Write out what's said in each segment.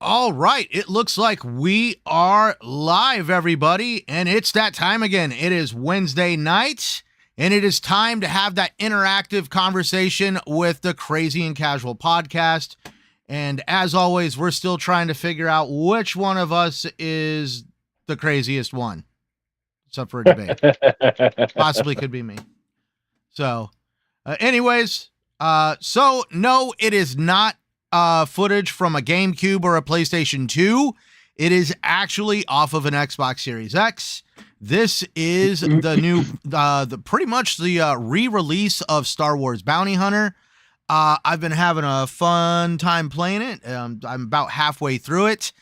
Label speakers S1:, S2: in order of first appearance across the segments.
S1: All right, it looks like we are live, everybody, and it's that time again. It is Wednesday night, and it is time to have that interactive conversation with the Crazy and Casual podcast. And as always, we're still trying to figure out which one of us is the craziest one. It's up for a debate. Possibly could be me. So, anyways, so no, it is not footage from a GameCube or a PlayStation 2. It is actually off of an Xbox Series X. This is the new, pretty much the re-release of Star Wars Bounty Hunter. I've been having a fun time playing it. I'm about halfway through it.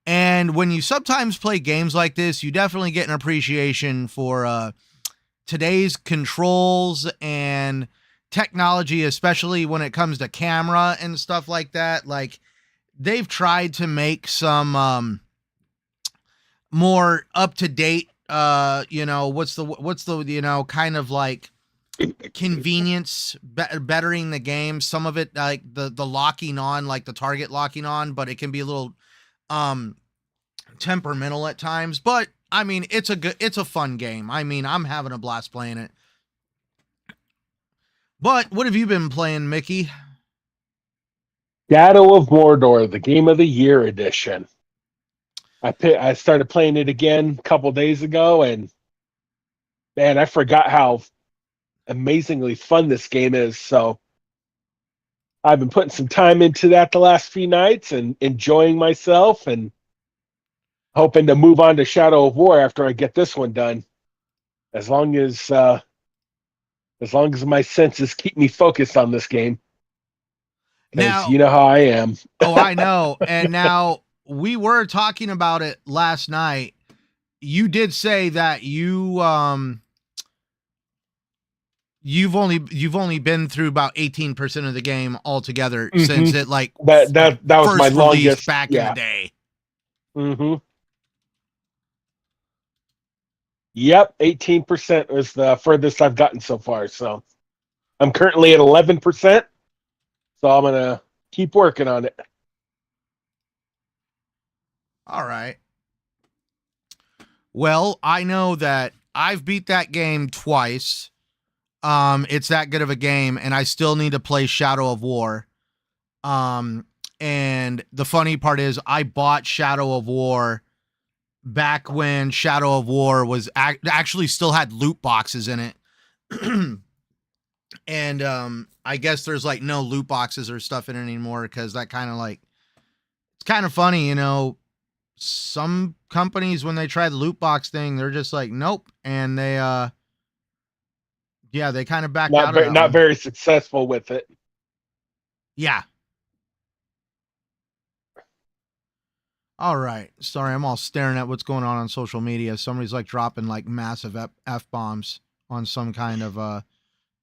S1: And when you sometimes play games like this, you definitely get an appreciation for today's controls and technology, especially when it comes to camera and stuff like that. Like, they've tried to make some more up-to-date what's the kind of like convenience, bettering the game. Some of it, like the locking on, like the target locking on, but it can be a little temperamental at times. But I mean, it's a fun game. I mean, I'm having a blast playing it. But what have you been playing, Mickey?
S2: Shadow of Mordor, the Game of the Year edition. I started playing it again a couple days ago, and man, I forgot how amazingly fun this game is. So I've been putting some time into that the last few nights and enjoying myself, and hoping to move on to Shadow of War after I get this one done. As long as my senses keep me focused on this game. Now, you know how I am.
S1: Oh, I know. And now, we were talking about it last night. You did say that you've only been through about 18% of the game altogether since it
S2: that was my longest
S1: back in the day.
S2: Mm-hmm. Yep, 18% was the furthest I've gotten so far. So I'm currently at 11%. So I'm gonna keep working on it.
S1: All right. Well, I know that I've beat that game twice. It's that good of a game, and I still need to play Shadow of War. And the funny part is, I bought Shadow of War back when Shadow of War was actually still had loot boxes in it. And I guess there's like no loot boxes or stuff in it anymore, because that kind of like, it's kind of funny, you know, some companies, when they try the loot box thing, they're just like, nope. And they, they kind of backed out of that.
S2: Not very successful with it.
S1: Yeah. All right. Sorry, I'm all staring at what's going on social media. Somebody's like dropping like massive F-bombs on some kind of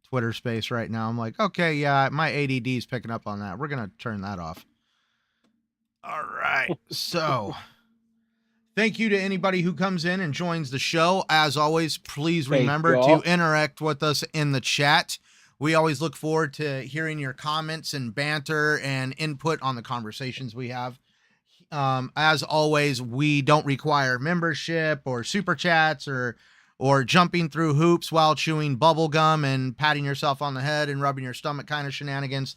S1: Twitter space right now. I'm like, okay, yeah, my ADD is picking up on that. We're going to turn that off. All right. So thank you to anybody who comes in and joins the show. As always, please remember to interact with us in the chat. We always look forward to hearing your comments and banter and input on the conversations we have. As always, we don't require membership or super chats or jumping through hoops while chewing bubble gum and patting yourself on the head and rubbing your stomach kind of shenanigans.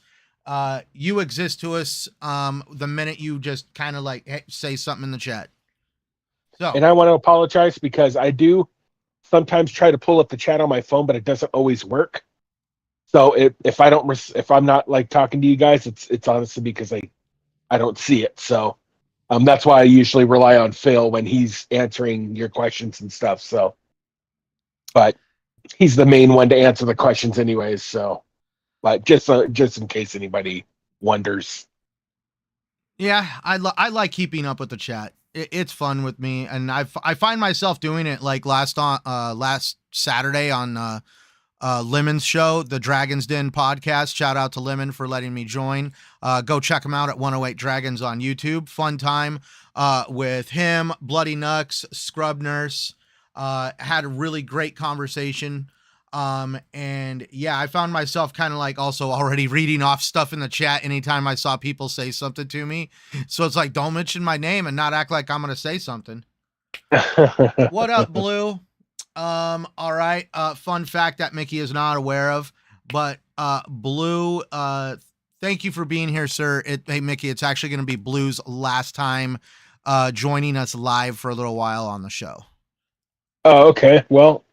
S1: You exist to us the minute you just kind of like say something in the chat. So,
S2: and I want to apologize because I do sometimes try to pull up the chat on my phone, but it doesn't always work. So if I'm not like talking to you guys, it's honestly because I don't see it. So that's why I usually rely on Phil when he's answering your questions and stuff. So, but he's the main one to answer the questions anyways. So, but just in case anybody wonders.
S1: Yeah, I like keeping up with the chat. It's fun with me, and I find myself doing it like last Saturday on Lemon's show, the Dragon's Den podcast. Shout out to Lemon for letting me join. Go check him out at 108 Dragons on YouTube. Fun time with him, Bloody Nux, Scrub Nurse. Had a really great conversation. And yeah, I found myself kind of like also already reading off stuff in the chat anytime I saw people say something to me. So it's like, don't mention my name and not act like I'm going to say something. What up, Blue? All right. Fun fact that Mickey is not aware of, but, Blue, thank you for being here, sir. Hey, Mickey, it's actually going to be Blue's last time, joining us live for a little while on the show.
S2: Oh, okay. Well,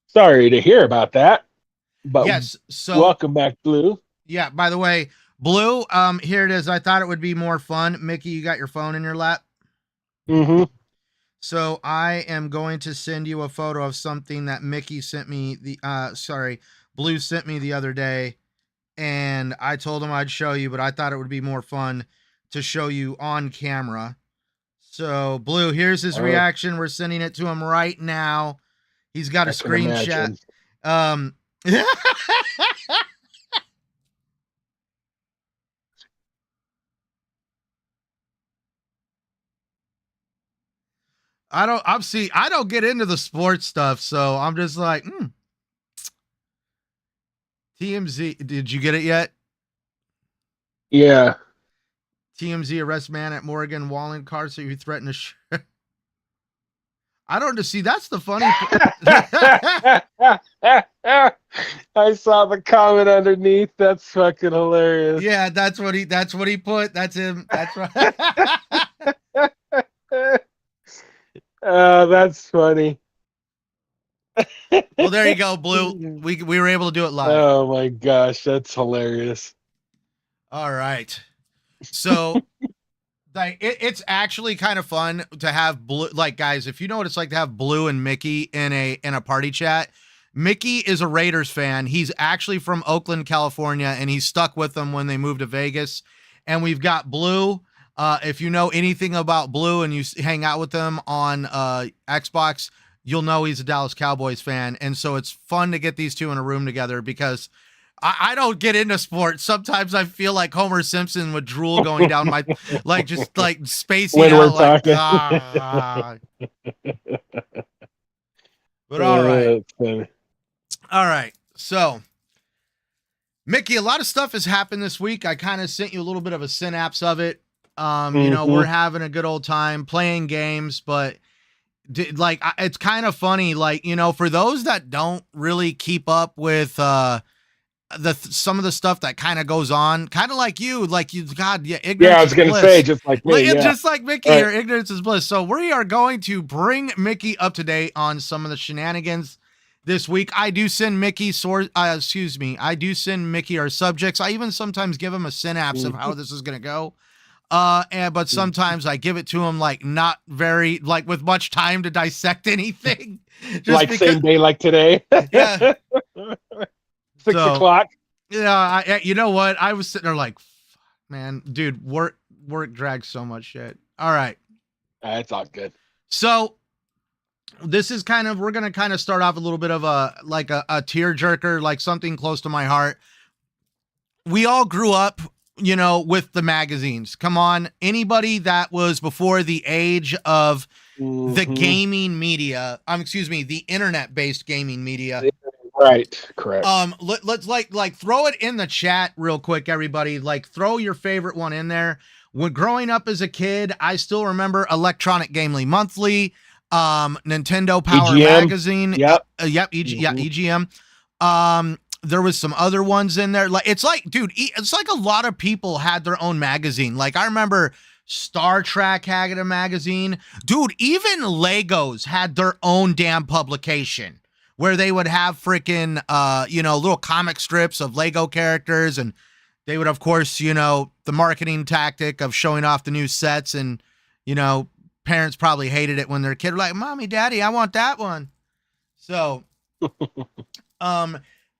S2: sorry to hear about that, but
S1: yes. So
S2: welcome back, Blue.
S1: Yeah. By the way, Blue, here it is. I thought it would be more fun. Mickey, you got your phone in your lap?
S2: Mm-hmm.
S1: So I am going to send you a photo of something that Mickey sent me Blue sent me the other day, and I told him I'd show you, but I thought it would be more fun to show you on camera. So Blue, here's his reaction. We're sending it to him right now. He's got a screenshot. I don't get into the sports stuff, so I'm just like, TMZ, did you get it yet?
S2: Yeah.
S1: TMZ arrests man at Morgan Wallen car so who threatened to I don't see. That's the funny.
S2: I saw the comment underneath. That's fucking hilarious.
S1: Yeah, that's what he put. That's him. That's right.
S2: That's funny.
S1: Well, there you go, Blue. We were able to do it live.
S2: Oh my gosh, that's hilarious.
S1: All right. So like it's actually kind of fun to have Blue, like, guys, if you know what it's like to have Blue and Mickey in a party chat. Mickey is a Raiders fan. He's actually from Oakland, California, and he's stuck with them when they moved to Vegas. And we've got Blue. If you know anything about Blue and you hang out with him on Xbox, you'll know he's a Dallas Cowboys fan. And so it's fun to get these two in a room together because I don't get into sports. Sometimes I feel like Homer Simpson with drool going down my, like, just like spacing
S2: when
S1: out.
S2: We're
S1: like, But all right. All right. So, Mickey, a lot of stuff has happened this week. I kind of sent you a little bit of a synapse of it. You know, we're having a good old time playing games, but like, it's kind of funny. Like, you know, for those that don't really keep up with, some of the stuff that kind of goes on, kind of like you, God, yeah, ignorance.
S2: Yeah, I was going to say, just like me,
S1: just like Mickey here, ignorance is bliss. So we are going to bring Mickey up to date on some of the shenanigans this week. I do send Mickey I do send Mickey our subjects. I even sometimes give him a synapse of how this is going to go. But sometimes I give it to him like not very like with much time to dissect anything.
S2: Just like because, same day like today.
S1: Yeah.
S2: 6 o'clock.
S1: Yeah, you know what? I was sitting there like, man, dude, work drags so much shit. All right.
S2: It's all good.
S1: So this is we're going to kind of start off a little bit of a tearjerker, like something close to my heart. We all grew up, you know, with the magazines. Come on. Anybody that was before the age of the gaming media, the internet-based gaming media.
S2: Right, correct.
S1: Let's like throw it in the chat real quick, everybody. Like, throw your favorite one in there. When growing up as a kid, I still remember Electronic Gamely Monthly, Nintendo Power
S2: EGM.
S1: Magazine.
S2: Yep.
S1: EGM. There was some other ones in there. Like, it's like, dude, it's like a lot of people had their own magazine. Like, I remember Star Trek had a magazine. Dude, even Legos had their own damn publication, where they would have freaking, little comic strips of Lego characters. And they would, of course, you know, the marketing tactic of showing off the new sets. And, you know, parents probably hated it when their kid were like, Mommy, Daddy, I want that one. So,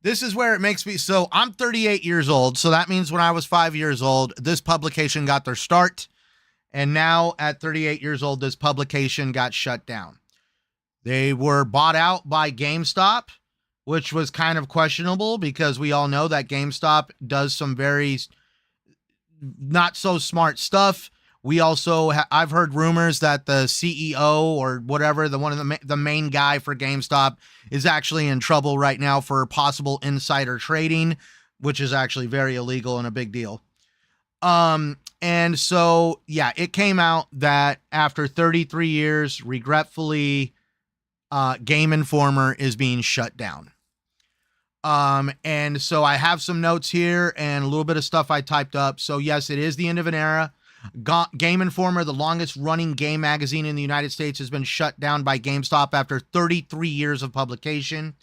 S1: this is where it makes me, so I'm 38 years old. So that means when I was 5 years old, this publication got their start. And now at 38 years old, this publication got shut down. They were bought out by GameStop, which was kind of questionable because we all know that GameStop does some very not so smart stuff We also I've heard rumors that the CEO or whatever, the one of the main guy for GameStop is actually in trouble right now for possible insider trading, which is actually very illegal and a big deal. And so, yeah, it came out that after 33 years, regretfully, Game Informer is being shut down. And so I have some notes here and a little bit of stuff I typed up. So yes, it is the end of an era. Game Informer, the longest running game magazine in the United States, has been shut down by GameStop after 33 years of publication.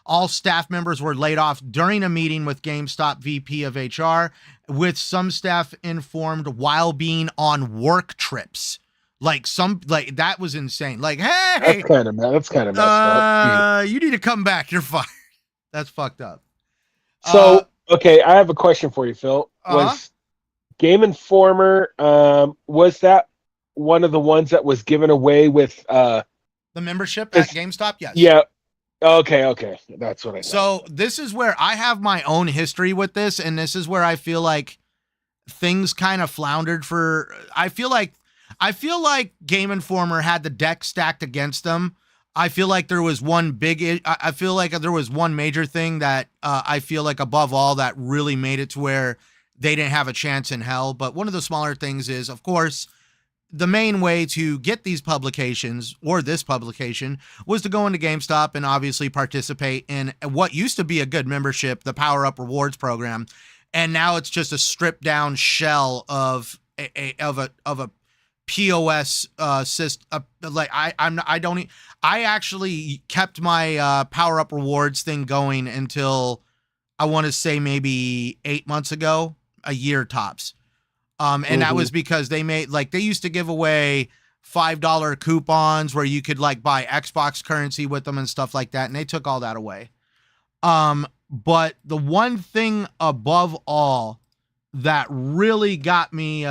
S1: All staff members were laid off during a meeting with GameStop VP of HR, with some staff informed while being on work trips. Like that was insane. Like, hey,
S2: That's kind of messed up.
S1: You need to come back. You're fired. That's fucked up.
S2: So, okay, I have a question for you, Phil. Was Game Informer, was that one of the ones that was given away with
S1: the membership at GameStop? Yes.
S2: Yeah. Okay. That's what I thought.
S1: So this is where I have my own history with this, and this is where I feel like things kind of floundered for. I feel like Game Informer had the deck stacked against them. I feel like there was one I feel like there was one major thing that I feel like above all that really made it to where they didn't have a chance in hell. But one of the smaller things is, of course, the main way to get these publications, or this publication, was to go into GameStop and obviously participate in what used to be a good membership, the Power Up Rewards program, and now it's just a stripped down shell of a POS system. I actually kept my Power Up Rewards thing going until I want to say maybe 8 months ago, a year tops. And that was because they used to give away $5 coupons where you could like buy Xbox currency with them and stuff like that. And they took all that away. But the one thing above all that really got me,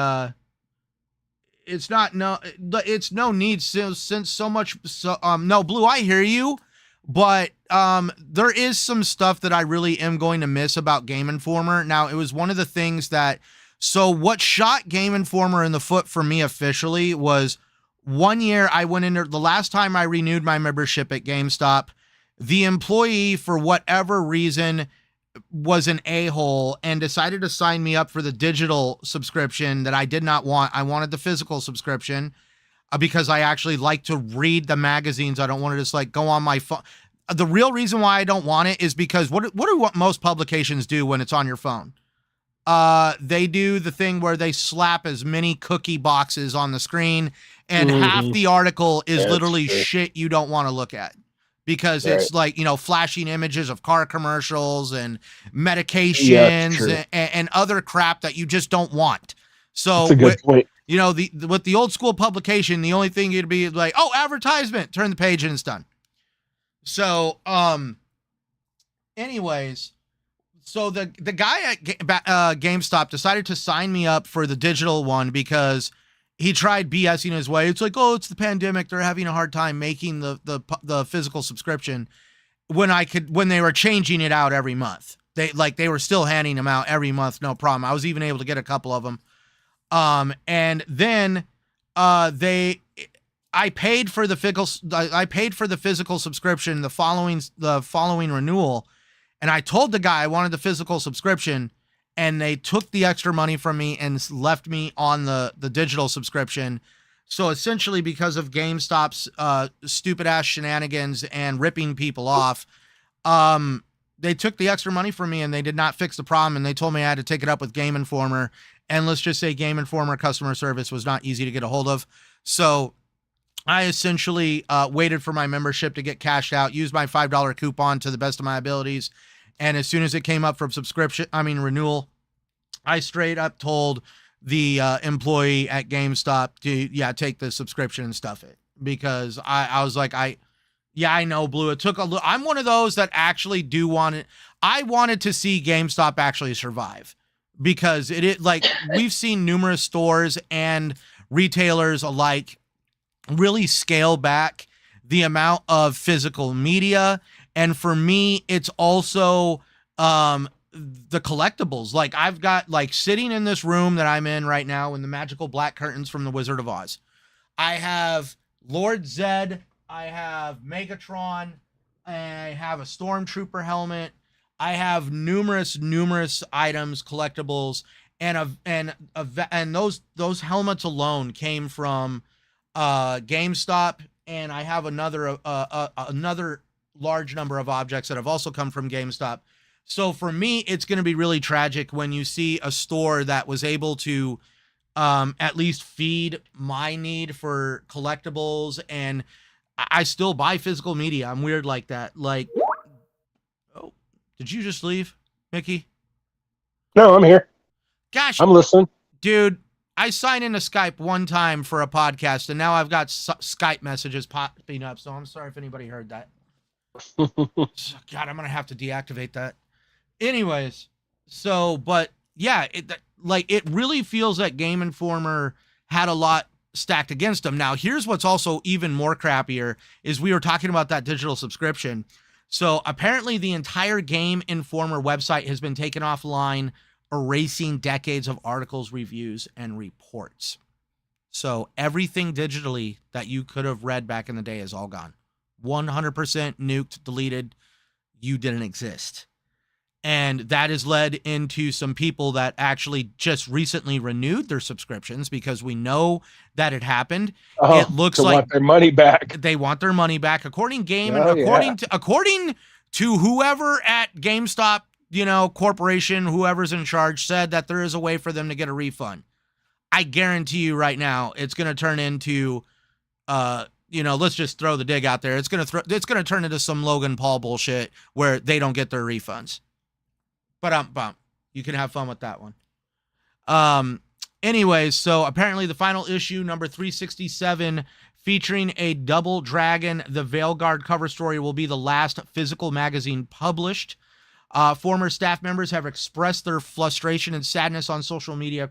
S1: it's no need since so much. So, no, Blue, I hear you, but, there is some stuff that I really am going to miss about Game Informer. Now, it was one of the things that, so what shot Game Informer in the foot for me officially was one year I went in there, the last time I renewed my membership at GameStop, the employee, for whatever reason, was an a-hole and decided to sign me up for the digital subscription that I did not want. I wanted the physical subscription because I actually like to read the magazines. I don't want to just like go on my phone. The real reason why I don't want it is because what most publications do when it's on your phone? They do the thing where they slap as many cookie boxes on the screen, and half the article is literally shit you don't want to look at, because it's like, flashing images of car commercials and medications and other crap that you just don't want. So, with the old school publication, the only thing you'd be like, oh, advertisement, turn the page and it's done. So, anyways, so the guy at GameStop decided to sign me up for the digital one because he tried BSing his way. It's like, oh, it's the pandemic. They're having a hard time making the physical subscription when they were changing it out every month. They were still handing them out every month. No problem. I was even able to get a couple of them. And then, I paid for the physical subscription, the following renewal. And I told the guy I wanted the physical subscription, and they took the extra money from me and left me on the digital subscription. So essentially, because of GameStop's stupid ass shenanigans and ripping people off, they took the extra money from me and they did not fix the problem. And they told me I had to take it up with Game Informer. And let's just say Game Informer customer service was not easy to get a hold of. So I essentially waited for my membership to get cashed out, used my $5 coupon to the best of my abilities. And as soon as it came up from renewal, I straight up told the employee at GameStop to, take the subscription and stuff it. Because I was like, I know, Blue. It took a little. I'm one of those that actually do want it. I wanted to see GameStop actually survive, because we've seen numerous stores and retailers alike really scale back the amount of physical media. And for me, it's also the collectibles. Like I've got like sitting in this room that I'm in right now in the magical black curtains from the Wizard of Oz. I have Lord Zed, I have Megatron, I have a Stormtrooper helmet, I have numerous items, collectibles, and those helmets alone came from GameStop, and I have another large number of objects that have also come from GameStop. So for me, it's going to be really tragic when you see a store that was able to at least feed my need for collectibles, and I still buy physical media. I'm weird like that. Like, oh, did you just leave, Mickey?
S2: No, I'm here.
S1: Gosh,
S2: I'm listening.
S1: Dude, I signed into Skype one time for a podcast, and now I've got Skype messages popping up, so I'm sorry if anybody heard that. God, I'm going to have to deactivate that. Anyways, so, but yeah, it really feels that Game Informer had a lot stacked against them. Now, here's what's also even more crappier is we were talking about that digital subscription. So apparently the entire Game Informer website has been taken offline, erasing decades of articles, reviews, and reports. So everything digitally that you could have read back in the day is all gone. 100% nuked, deleted. You didn't exist. And that has led into some people that actually just recently renewed their subscriptions because we know that it happened. It looks like
S2: want their money back.
S1: They want their money back. According to whoever at GameStop, corporation, whoever's in charge, said that there is a way for them to get a refund. I guarantee you right now, it's going to turn into, let's just throw the dig out there. It's going to turn into some Logan Paul bullshit where they don't get their refunds. But you can have fun with that one. Anyways, so apparently the final issue, number 367, featuring a Double Dragon, the Veilguard cover story, will be the last physical magazine published. Former staff members have expressed their frustration and sadness on social media,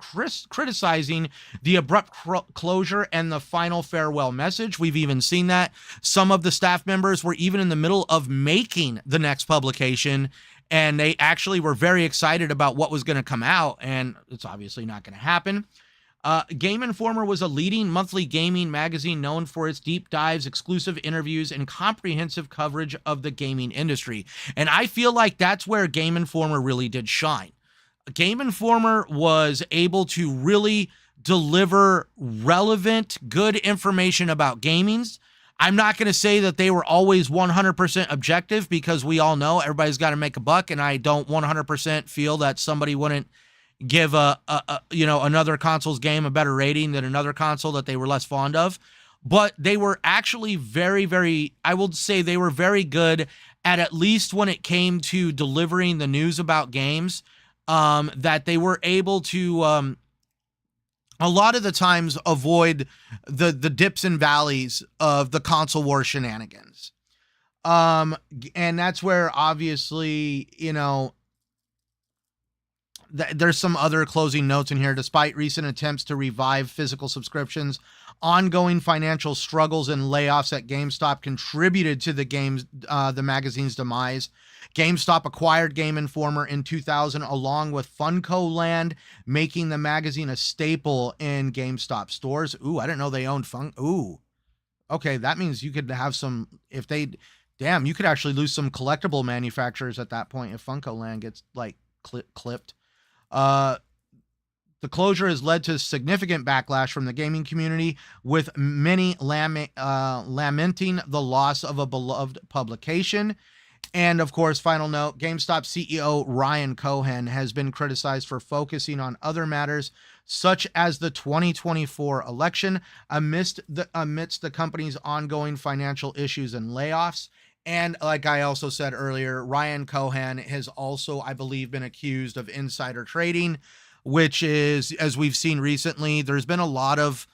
S1: criticizing the abrupt closure and the final farewell message. We've even seen that. Some of the staff members were even in the middle of making the next publication, and they actually were very excited about what was going to come out, and it's obviously not going to happen. Game Informer was a leading monthly gaming magazine known for its deep dives, exclusive interviews, and comprehensive coverage of the gaming industry. And I feel like that's where Game Informer really did shine. Game Informer was able to really deliver relevant, good information about gaming. I'm not going to say that they were always 100% objective because we all know everybody's got to make a buck, and I don't 100% feel that somebody wouldn't give another console's game a better rating than another console that they were less fond of. But they were actually very, very, I would say they were very good at least when it came to delivering the news about games, that they were able to a lot of the times avoid the dips and valleys of the console war shenanigans. And that's where obviously, there's some other closing notes in here. Despite recent attempts to revive physical subscriptions, ongoing financial struggles and layoffs at GameStop contributed to the magazine's demise. GameStop acquired Game Informer in 2000 along with Funko Land, making the magazine a staple in GameStop stores. Ooh, I didn't know they owned Ooh. Okay, that means you could have some, you could actually lose some collectible manufacturers at that point if Funko Land gets clipped. The closure has led to significant backlash from the gaming community, with many lamenting the loss of a beloved publication. And of course, final note, GameStop CEO Ryan Cohen has been criticized for focusing on other matters, such as the 2024 election, amidst the company's ongoing financial issues and layoffs. And like I also said earlier, Ryan Cohen has also, I believe, been accused of insider trading, which is, as we've seen recently, there's been a lot of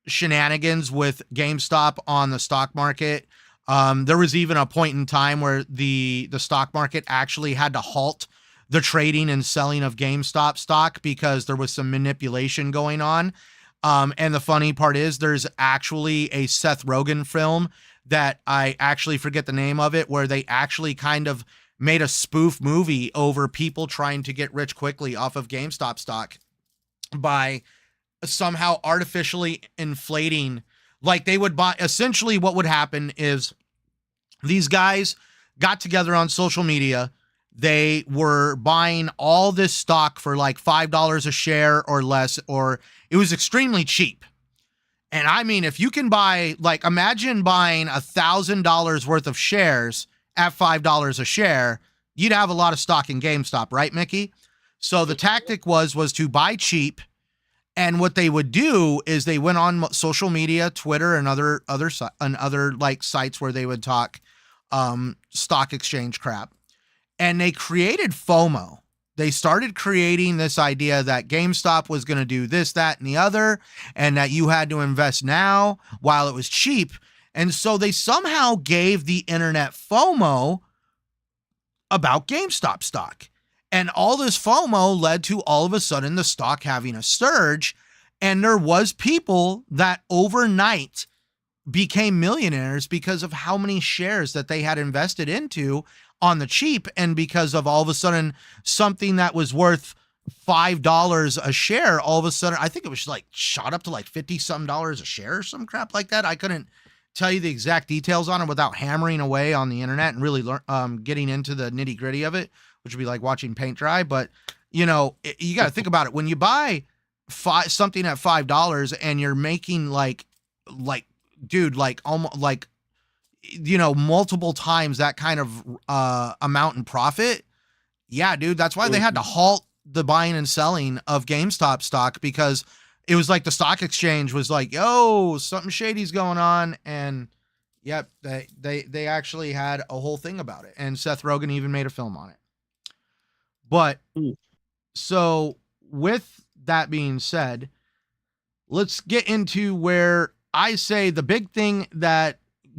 S1: shenanigans with GameStop on the stock market. There was even a point in time where the stock market actually had to halt the trading and selling of GameStop stock because there was some manipulation going on. And the funny part is there's actually a Seth Rogen film that I actually forget the name of it, where they actually kind of made a spoof movie over people trying to get rich quickly off of GameStop stock by somehow artificially inflating. Like, they would buy, essentially what would happen is these guys got together on social media. They were buying all this stock for like $5 a share or less, or it was extremely cheap. And I mean, if you can buy, like, imagine buying $1,000 worth of shares at $5 a share, you'd have a lot of stock in GameStop, right, Mickey? So the tactic was to buy cheap. And what they would do is they went on social media, Twitter, and other like sites where they would talk stock exchange crap. And they created FOMO. They started creating this idea that GameStop was going to do this, that, and the other, and that you had to invest now while it was cheap. And so they somehow gave the internet FOMO about GameStop stock. And all this FOMO led to all of a sudden the stock having a surge. And there was people that overnight became millionaires because of how many shares that they had invested into on the cheap, and because of all of a sudden something that was worth $5 a share, all of a sudden, I think it was like shot up to like 50 some dollars a share or some crap like that. I couldn't tell you the exact details on it without hammering away on the internet and really getting into the nitty gritty of it, which would be like watching paint dry. But you know, you got to think about it. When you buy something at $5 and you're making like dude, like almost like, you know, multiple times that kind of amount in profit. Yeah, dude, that's why they had to halt the buying and selling of GameStop stock, because it was like the stock exchange was like, yo, something shady's going on. And yep, they actually had a whole thing about it. And Seth Rogen even made a film on it. But so with that being said, let's get into where I say the big thing that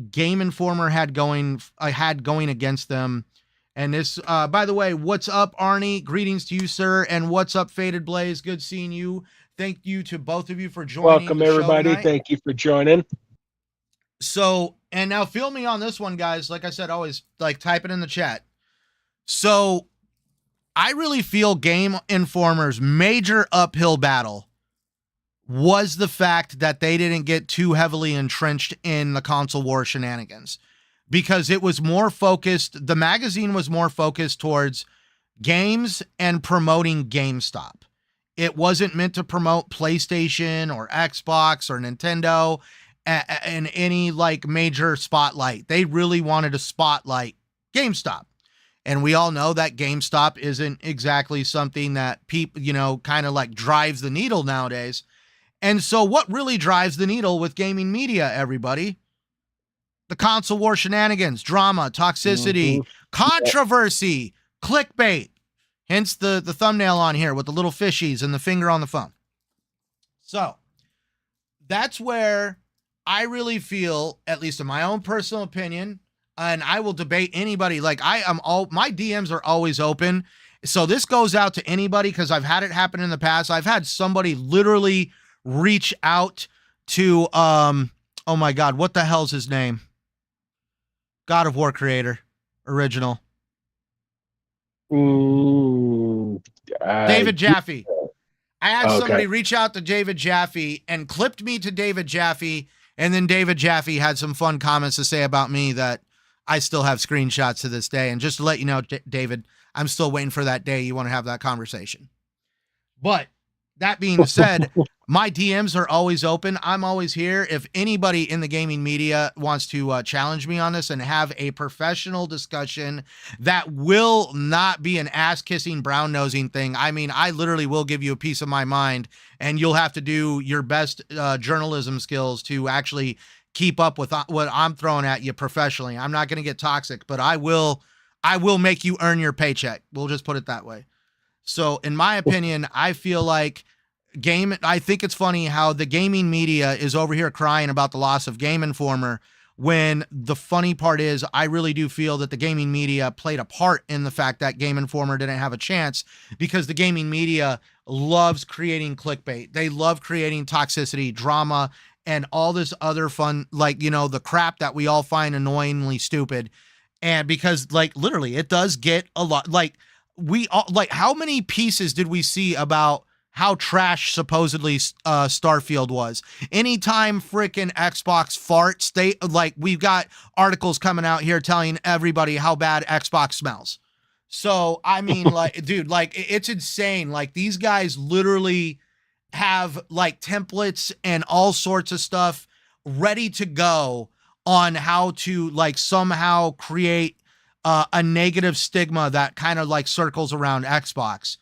S1: Game Informer had going against them. And this, by the way, what's up, Arnie? Greetings to you, sir. And what's up, Faded Blaze? Good seeing you. Thank you to both of you for joining.
S2: Welcome, everybody. Thank you for joining.
S1: So, and now feel me on this one, guys. Like I said, always like type it in the chat. So I really feel Game Informer's major uphill battle was the fact that they didn't get too heavily entrenched in the console war shenanigans, because it was more focused. The magazine was more focused towards games and promoting GameStop. It wasn't meant to promote PlayStation or Xbox or Nintendo in any like major spotlight. They really wanted to spotlight GameStop. And we all know that GameStop isn't exactly something that people, you know, kind of like drives the needle nowadays. And so what really drives the needle with gaming media, everybody? The console war shenanigans, drama, toxicity, controversy, clickbait. Hence the thumbnail on here with the little fishies and the finger on the phone. So that's where I really feel, at least in my own personal opinion, and I will debate anybody. Like my DMs are always open. So this goes out to anybody, because I've had it happen in the past. I've had somebody literally reach out to oh my god, what the hell's his name? God of War creator, original. David Jaffe. I had somebody reach out to David Jaffe and clipped me to David Jaffe, and then David Jaffe had some fun comments to say about me that I still have screenshots to this day. And just to let you know, David, I'm still waiting for that day you want to have that conversation. But that being said, my DMs are always open. I'm always here. If anybody in the gaming media wants to challenge me on this and have a professional discussion that will not be an ass-kissing, brown-nosing thing, I mean, I literally will give you a piece of my mind, and you'll have to do your best journalism skills to actually keep up with what I'm throwing at you professionally. I'm not going to get toxic, but I will make you earn your paycheck. We'll just put it that way. So in my opinion, I feel like I think it's funny how the gaming media is over here crying about the loss of Game Informer, when the funny part is I really do feel that the gaming media played a part in the fact that Game Informer didn't have a chance, because the gaming media loves creating clickbait. They love creating toxicity, drama, and all this other fun, like, you know, the crap that we all find annoyingly stupid. And because like literally it does get a lot, like we all, like how many pieces did we see about how trash supposedly Starfield was? Anytime freaking Xbox farts, they like, we've got articles coming out here telling everybody how bad Xbox smells. So I mean, like, dude, like it's insane. Like these guys literally have like templates and all sorts of stuff ready to go on how to like somehow create a negative stigma that kind of like circles around Xbox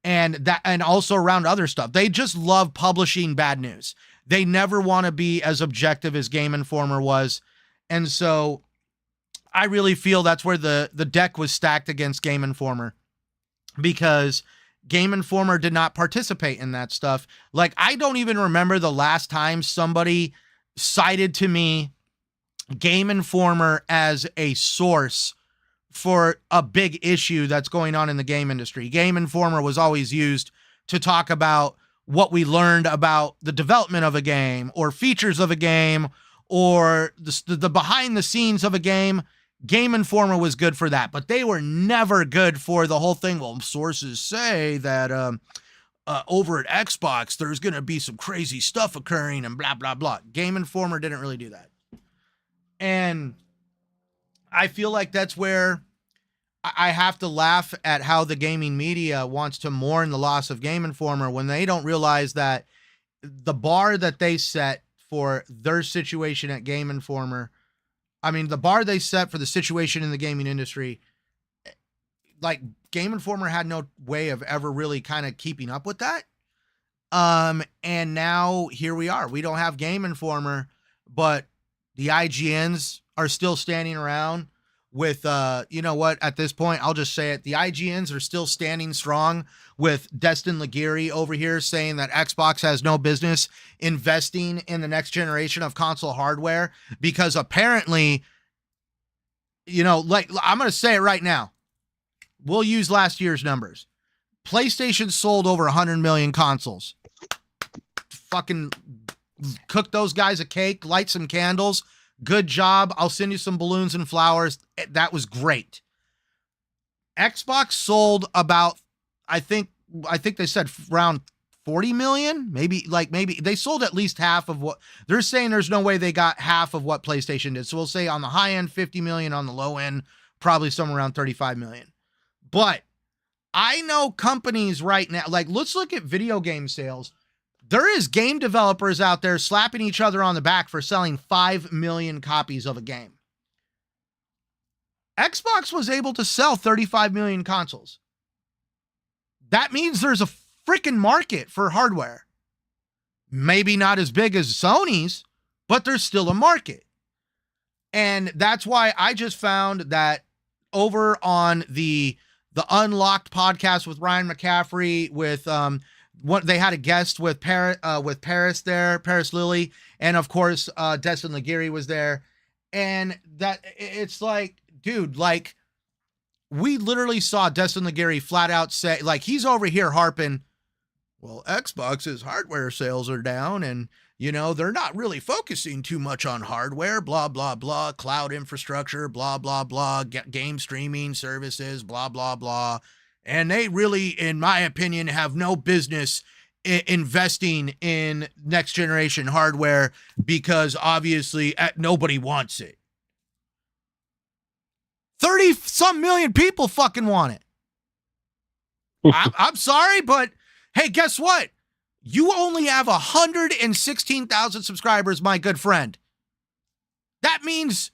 S1: and also around other stuff. They just love publishing bad news. They never want to be as objective as Game Informer was. And so I really feel that's where the deck was stacked against Game Informer, because Game Informer did not participate in that stuff. Like, I don't even remember the last time somebody cited to me Game Informer as a source for a big issue that's going on in the game industry. Game Informer was always used to talk about what we learned about the development of a game or features of a game or the behind the scenes of a game. Game Informer was good for that, but they were never good for the whole thing. Well, sources say that over at Xbox, there's going to be some crazy stuff occurring and blah, blah, blah. Game Informer didn't really do that. And I feel like that's where I have to laugh at how the gaming media wants to mourn the loss of Game Informer when they don't realize that the bar that they set for their situation at Game Informer, I mean, the bar they set for the situation in the gaming industry, like Game Informer had no way of ever really kind of keeping up with that. And now here we are. We don't have Game Informer, but the IGNs are still standing around with, you know what, at this point, I'll just say it. The IGNs are still standing strong with Destin Laguerre over here saying that Xbox has no business investing in the next generation of console hardware because apparently, you know, like, I'm going to say it right now. We'll use last year's numbers. PlayStation sold over 100 million consoles. Fucking cook those guys a cake, light some candles. Good job. I'll send you some balloons and flowers. That was great. Xbox sold about, I think they said around 40 million, maybe they sold at least half of what they're saying. There's no way they got half of what PlayStation did. So we'll say on the high end, 50 million, on the low end, probably somewhere around 35 million. But I know companies right now, like, let's look at video game sales. There is game developers out there slapping each other on the back for selling 5 million copies of a game. Xbox was able to sell 35 million consoles. That means there's a freaking market for hardware. Maybe not as big as Sony's, but there's still a market. And that's why I just found that over on the Unlocked podcast with Ryan McCaffrey, with what they had a guest with Paris there, Paris Lilly, and of course Destin Laguerre was there, and that it's like, dude, like, we literally saw Destin Laguerre flat out say, like, he's over here harping, well, Xbox's hardware sales are down, and you know they're not really focusing too much on hardware, blah blah blah, cloud infrastructure, blah blah blah, game streaming services, blah blah blah. And they really, in my opinion, have no business investing in next generation hardware because obviously nobody wants it. 30 some million people fucking want it. I'm sorry, but hey, guess what? You only have 116,000 subscribers, my good friend. That means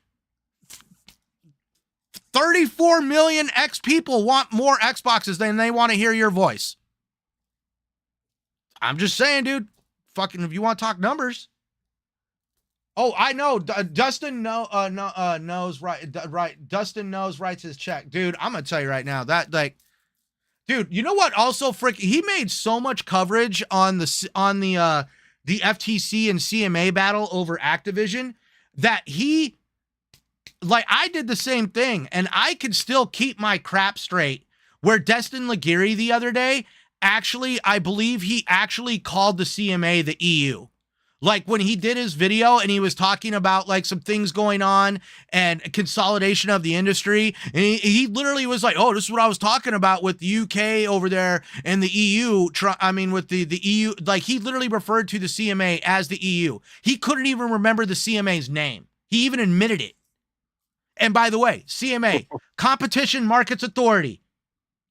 S1: 34 million people want more Xboxes than they want to hear your voice. I'm just saying, dude. Fucking, if you want to talk numbers. Oh, I know. Dustin knows, right. Dustin knows, writes his check. Dude, I'm going to tell you right now that, like, dude, you know what? Also, he made so much coverage on the FTC and CMA battle over Activision that he, like, I did the same thing, and I could still keep my crap straight. Where Destin Laguerre the other day, actually, I believe he actually called the CMA the EU. Like when he did his video and he was talking about like some things going on and consolidation of the industry. And he literally was like, oh, this is what I was talking about with the UK over there and the EU. With the EU, like he literally referred to the CMA as the EU. He couldn't even remember the CMA's name. He even admitted it. And by the way, CMA, Competition Markets Authority,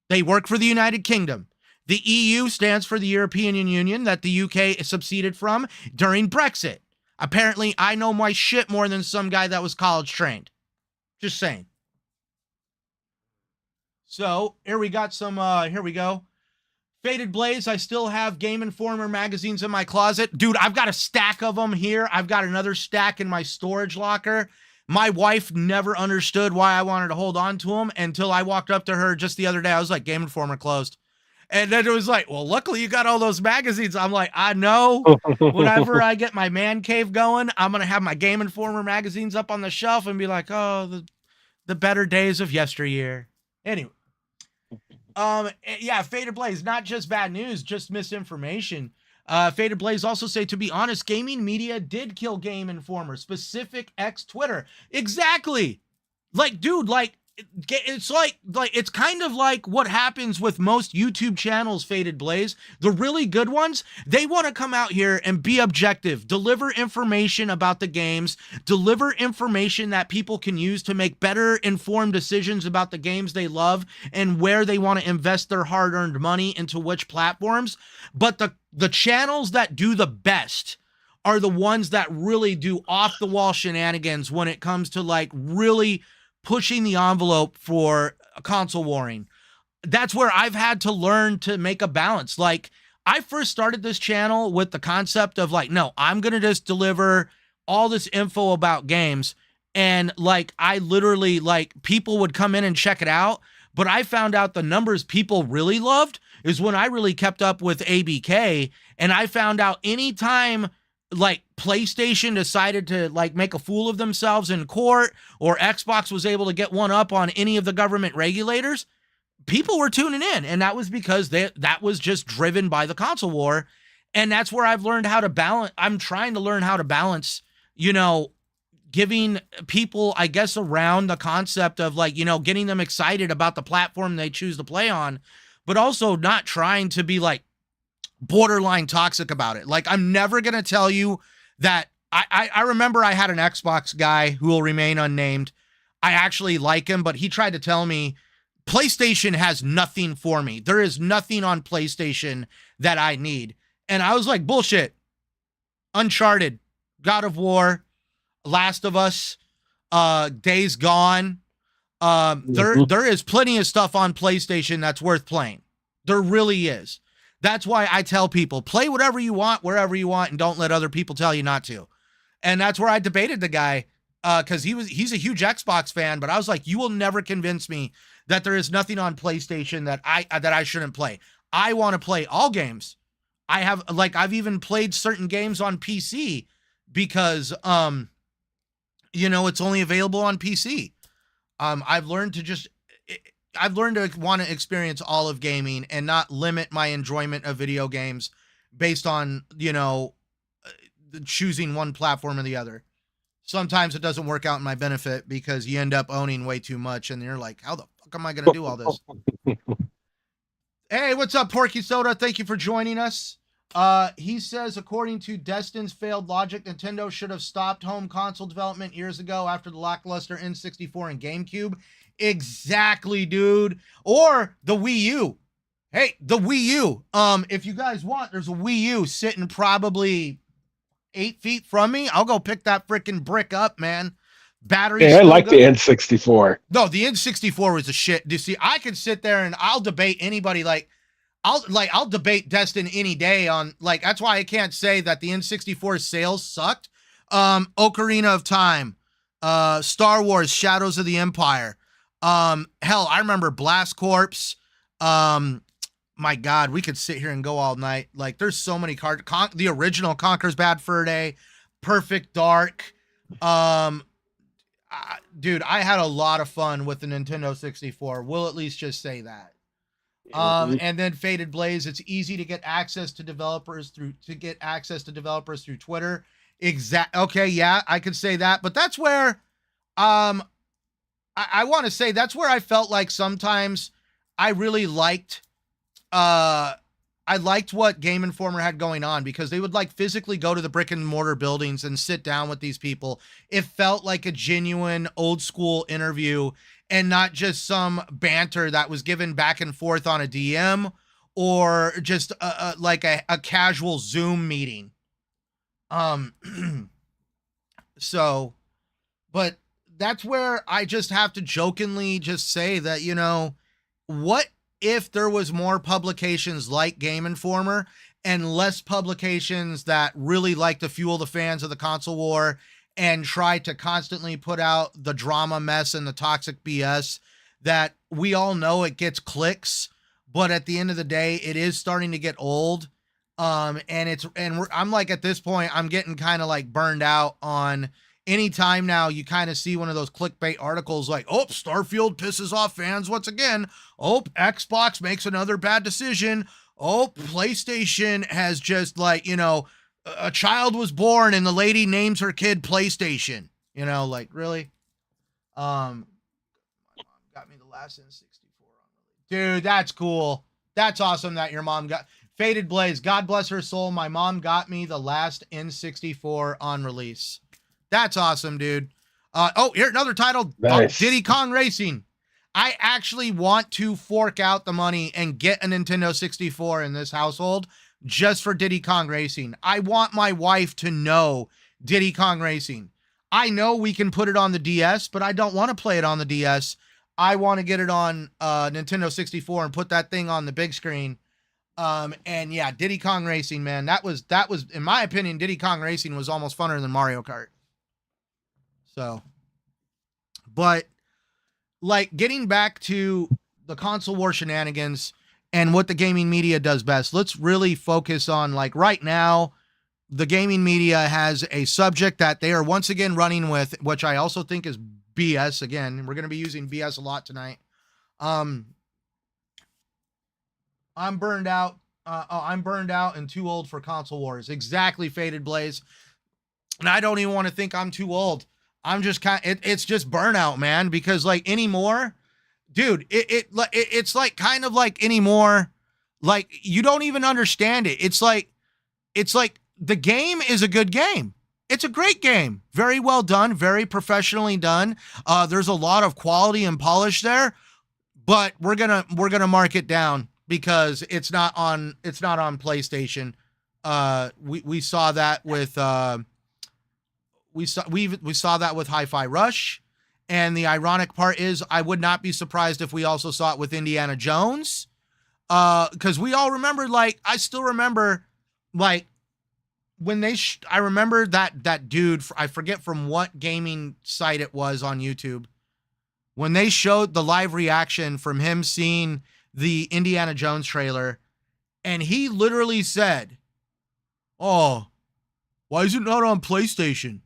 S1: they work for the United Kingdom. The EU stands for the European Union that the UK seceded from during Brexit. Apparently, I know my shit more than some guy that was college trained. Just saying. So, here we got some, here we go. Faded Blaze, I still have Game Informer magazines in my closet. Dude, I've got a stack of them here. I've got another stack in my storage locker. My wife never understood why I wanted to hold on to them until I walked up to her just the other day. I was like, Game Informer closed. And then it was like, well, luckily you got all those magazines. I'm like, I know. Whenever I get my man cave going, I'm going to have my Game Informer magazines up on the shelf and be like, oh, the better days of yesteryear. Anyway. Yeah, Faded Blaze, not just bad news, just misinformation. Faded Blaze also say, to be honest, gaming media did kill Game Informer, specific X Twitter. Exactly. Like, dude, like, it's like it's kind of like what happens with most YouTube channels, Faded Blaze. The really good ones, they want to come out here and be objective, deliver information about the games, deliver information that people can use to make better informed decisions about the games they love and where they want to invest their hard-earned money into which platforms. But the channels that do the best are the ones that really do off-the-wall shenanigans when it comes to like really pushing the envelope for console warring. That's where I've had to learn to make a balance. Like, I first started this channel with the concept of like, no, I'm going to just deliver all this info about games. And like, I literally, like, people would come in and check it out. But I found out the numbers people really loved is when I really kept up with ABK. And I found out anytime like PlayStation decided to like make a fool of themselves in court, or Xbox was able to get one up on any of the government regulators, people were tuning in. And that was because that was just driven by the console war. And that's where I've learned how to balance. I'm trying to learn how to balance, you know, giving people, I guess, around the concept of like, you know, getting them excited about the platform they choose to play on, but also not trying to be like borderline toxic about it. Like, I'm never going to tell you that I remember I had an Xbox guy who will remain unnamed. I actually like him, but he tried to tell me PlayStation has nothing for me. There is nothing on PlayStation that I need. And I was like, bullshit. Uncharted, God of War, Last of Us, Days Gone. There is plenty of stuff on PlayStation that's worth playing. There really is. That's why I tell people, play whatever you want, wherever you want, and don't let other people tell you not to. And that's where I debated the guy, because he's a huge Xbox fan, but I was like, you will never convince me that there is nothing on PlayStation that I shouldn't play. I want to play all games. I've even played certain games on PC because, you know, it's only available on PC. I've learned to want to experience all of gaming and not limit my enjoyment of video games based on, you know, choosing one platform or the other. Sometimes it doesn't work out in my benefit because you end up owning way too much and you're like, how the fuck am I going to do all this? Hey, what's up, Porky Soda? Thank you for joining us. He says, according to Destin's failed logic, Nintendo should have stopped home console development years ago after the lackluster N64 and GameCube. Exactly, dude. Or the Wii U. Hey, the Wii U. If you guys want, there's a Wii U sitting probably 8 feet from me. I'll go pick that freaking brick up, man. Battery.
S2: Yeah, I like the N64.
S1: No, the N64 was a shit. You see, I can sit there and I'll debate anybody. I'll debate Destin any day on, like, that's why I can't say that the N64 sales sucked. Ocarina of Time, Star Wars, Shadows of the Empire. Hell, I remember Blast Corps. My God, we could sit here and go all night. Like, there's so many cards. The original Conker's Bad Fur Day, Perfect Dark. Dude, I had a lot of fun with the Nintendo 64. We'll at least just say that. And then Faded Blaze, it's easy to get access to developers through Twitter. Okay, yeah, I could say that, but that's where I want to say that's where I felt like sometimes I really liked I liked what Game Informer had going on, because they would like physically go to the brick and mortar buildings and sit down with these people. It felt like a genuine old school interview and not just some banter that was given back and forth on a DM or just like a casual Zoom meeting. So, but that's where I just have to jokingly just say that, you know, what if there was more publications like Game Informer and less publications that really like to fuel the fans of the console war and try to constantly put out the drama mess and the toxic BS that we all know it gets clicks, but at the end of the day, it is starting to get old. I'm like, at this point, I'm getting kind of like burned out on anytime now you kind of see one of those clickbait articles like, oh, Starfield pisses off fans once again. Oh, Xbox makes another bad decision. Oh, PlayStation has just like, you know, a child was born and the lady names her kid PlayStation. You know, like, really? My mom got me the last N64. Dude, that's cool. That's awesome that your mom got... Faded Blaze, God bless her soul. My mom got me the last N64 on release. That's awesome, dude. Here, another title.
S2: Nice.
S1: Diddy Kong Racing. I actually want to fork out the money and get a Nintendo 64 in this household just for Diddy Kong Racing. I want my wife to know Diddy Kong Racing. I know we can put it on the DS, but I don't want to play it on the DS. I want to get it on Nintendo 64 and put that thing on the big screen. And yeah, Diddy Kong Racing, man, that was, in my opinion, Diddy Kong Racing was almost funner than Mario Kart. So, but like getting back to the console war shenanigans and what the gaming media does best, let's really focus on, like, right now, the gaming media has a subject that they are once again running with, which I also think is BS. Again, we're going to be using BS a lot tonight. I'm burned out. I'm burned out and too old for console wars. Exactly, Faded Blaze. And I don't even want to think I'm too old. I'm just it's just burnout, man, because like anymore, dude, it's like kind of like anymore, like you don't even understand it. It's like the game is a good game. It's a great game. Very well done, very professionally done. There's a lot of quality and polish there, but we're going to mark it down because it's not on PlayStation. We saw that with we saw that with Hi-Fi Rush, and the ironic part is I would not be surprised if we also saw it with Indiana Jones, because we all remember, like, I still remember, like, when they I remember that dude, I forget from what gaming site it was on YouTube, when they showed the live reaction from him seeing the Indiana Jones trailer, and he literally said, "Oh, why is it not on PlayStation?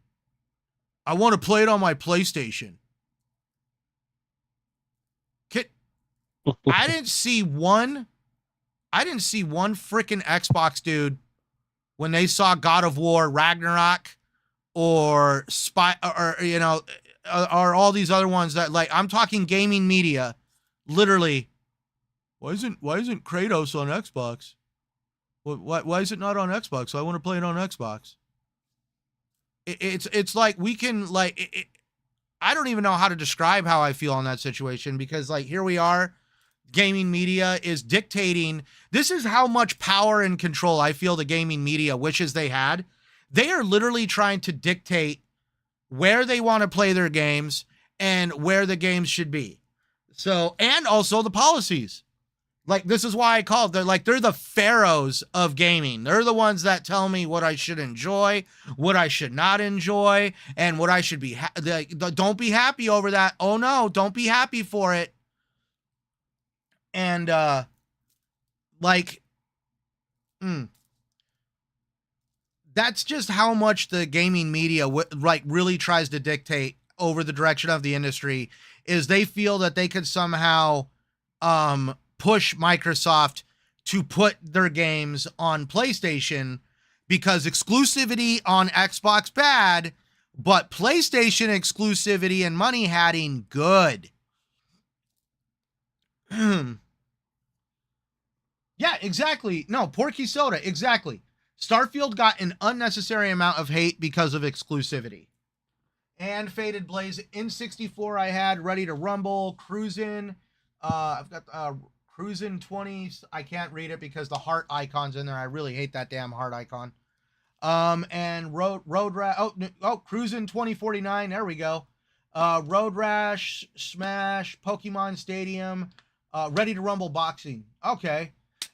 S1: I want to play it on my PlayStation." I didn't see one freaking Xbox dude when they saw God of War Ragnarok or you know, or all these other ones that, like, I'm talking gaming media, literally, why isn't Kratos on Xbox? Why is it not on Xbox? I want to play it on Xbox. It's like we can, like, I don't even know how to describe how I feel on that situation, because, like, here we are, gaming media is dictating. This is how much power and control I feel the gaming media wishes they had. They are literally trying to dictate where they want to play their games and where the games should be. So, and also the policies. Like, this is why I call it, they're the pharaohs of gaming. They're the ones that tell me what I should enjoy, what I should not enjoy, and what I should be, don't be happy over that. Oh no, don't be happy for it. And, that's just how much the gaming media, really tries to dictate over the direction of the industry, is they feel that they could somehow, push Microsoft to put their games on PlayStation because exclusivity on Xbox bad, but PlayStation exclusivity and money hatting good. Yeah, exactly. No, Porky Soda, exactly. Starfield got an unnecessary amount of hate because of exclusivity. And Faded Blaze in 64 I had Ready to Rumble, Cruisin'. I've got Cruisin' 20. I can't read it because the heart icon's in there. I really hate that damn heart icon. And Road Rash. Cruisin' 2049. There we go. Road Rash, Smash, Pokemon Stadium, Ready to Rumble Boxing. Okay.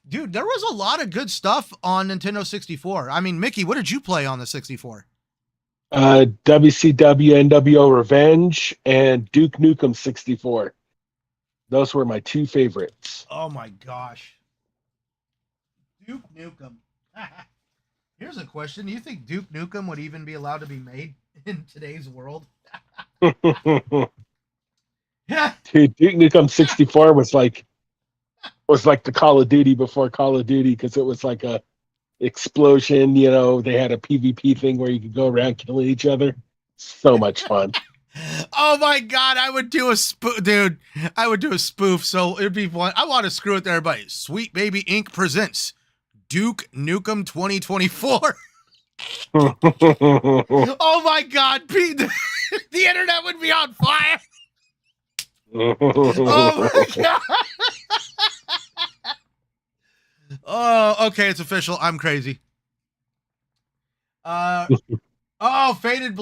S1: Dude, there was a lot of good stuff on Nintendo 64. I mean, Mickey, what did you play on the 64?
S2: WCW NWO Revenge and Duke Nukem 64. Those were my two favorites.
S1: Oh my gosh. Duke Nukem. Here's a question. Do you think Duke Nukem would even be allowed to be made in today's world? Yeah.
S2: Dude, Duke Nukem 64 was like the Call of Duty before Call of Duty because it was like a explosion. You know, they had a PvP thing where you could go around killing each other. So much fun.
S1: Oh my God, I would do a spoof, dude. I would do a spoof, so it'd be fun. I want to screw with everybody. Sweet Baby Inc. presents Duke Nukem 2024. Oh my God, Pete, the internet would be on fire. Oh my God. Oh, okay, it's official. I'm crazy. Faded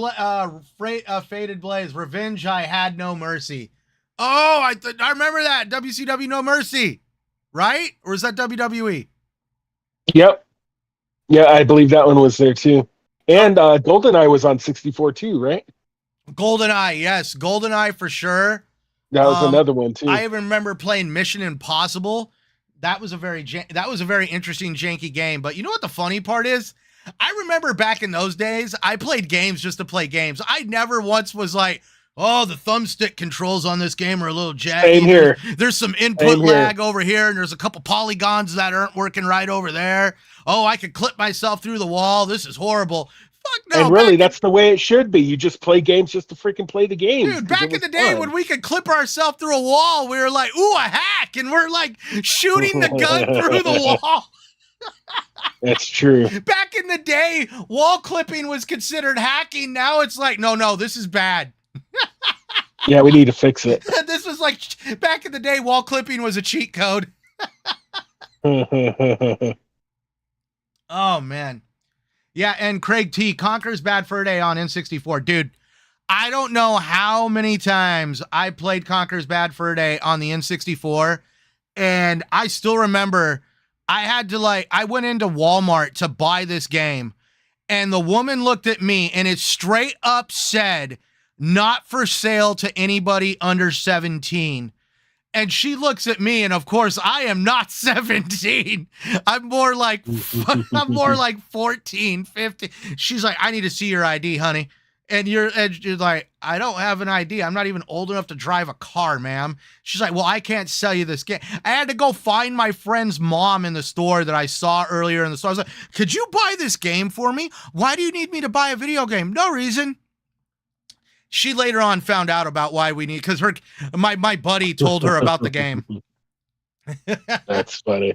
S1: Blaze, Revenge, I Had No Mercy. Oh, I remember that. WCW No Mercy, right? Or is that WWE?
S2: Yep. Yeah, I believe that one was there too. And GoldenEye was on 64 too, right?
S1: GoldenEye, yes. GoldenEye for sure.
S2: That was another one too.
S1: I remember playing Mission Impossible. That was a very interesting janky game. But you know what the funny part is? I remember back in those days, I played games just to play games. I never once was like, oh, the thumbstick controls on this game are a little jaggy.
S2: Same here.
S1: There's some input lag over here, and there's a couple polygons that aren't working right over there. Oh, I could clip myself through the wall. This is horrible. Fuck no.
S2: And really, that's the way it should be. You just play games just to freaking play the game.
S1: Dude, back in the day when we could clip ourselves through a wall, we were like, ooh, a hack. And we're like shooting the gun through the wall.
S2: That's true.
S1: Back in the day, wall clipping was considered hacking. Now it's like, no, this is bad.
S2: Yeah, we need to fix it.
S1: This was like, back in the day, wall clipping was a cheat code. Oh, man. Yeah, and Craig T. Conker's Bad Fur Day on N64. Dude, I don't know how many times I played Conker's Bad Fur Day on the N64, and I still remember I went into Walmart to buy this game, and the woman looked at me, and it straight up said, not for sale to anybody under 17. And she looks at me, and of course, I am not 17. I'm more like 14, 15. She's like, I need to see your ID, honey. And you're like, I don't have an ID. I'm not even old enough to drive a car, ma'am. She's like, well, I can't sell you this game. I had to go find my friend's mom in the store that I saw earlier in the store. I was like, could you buy this game for me? Why do you need me to buy a video game? No reason. She later on found out about why we need, because my buddy told her about the game.
S2: That's funny.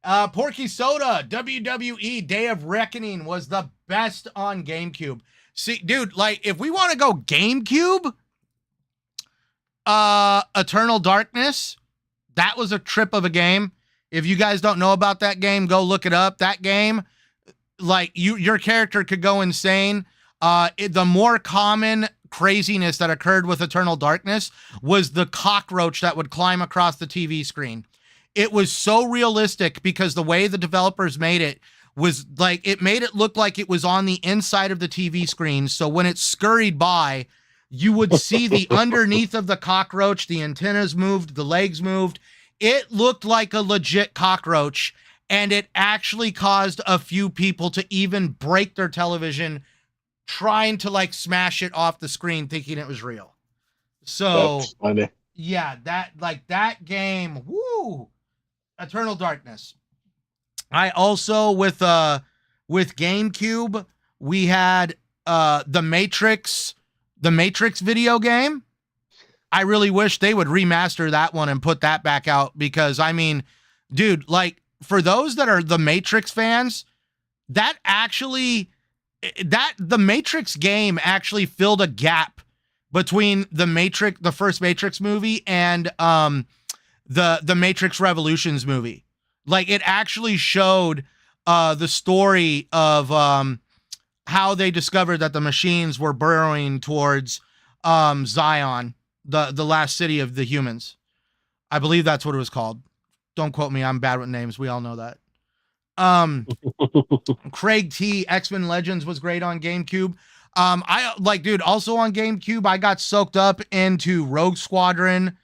S1: Porky Soda, WWE Day of Reckoning was the best on GameCube. See, dude, like, if we want to go GameCube, Eternal Darkness, that was a trip of a game. If you guys don't know about that game, go look it up. That game, like, your character could go insane. The more common craziness that occurred with Eternal Darkness was the cockroach that would climb across the TV screen. It was so realistic because the way the developers made it was like, it made it look like it was on the inside of the TV screen. So when it scurried by, you would see the underneath of the cockroach, the antennas moved, the legs moved. It looked like a legit cockroach, and it actually caused a few people to even break their television trying to like smash it off the screen thinking it was real. So
S2: that's funny.
S1: Yeah, that game, woo, Eternal Darkness. I also with GameCube, we had the Matrix video game. I really wish they would remaster that one and put that back out because I mean, dude, like for those that are the Matrix fans, the Matrix game actually filled a gap between the first Matrix movie and the Matrix Revolutions movie. Like it actually showed the story of how they discovered that the machines were burrowing towards Zion, the last city of the humans. I believe that's what it was called. Don't quote me. I'm bad with names. We all know that. Craig T, X-Men Legends was great on GameCube. Dude, also on GameCube, I got soaked up into Rogue Squadron.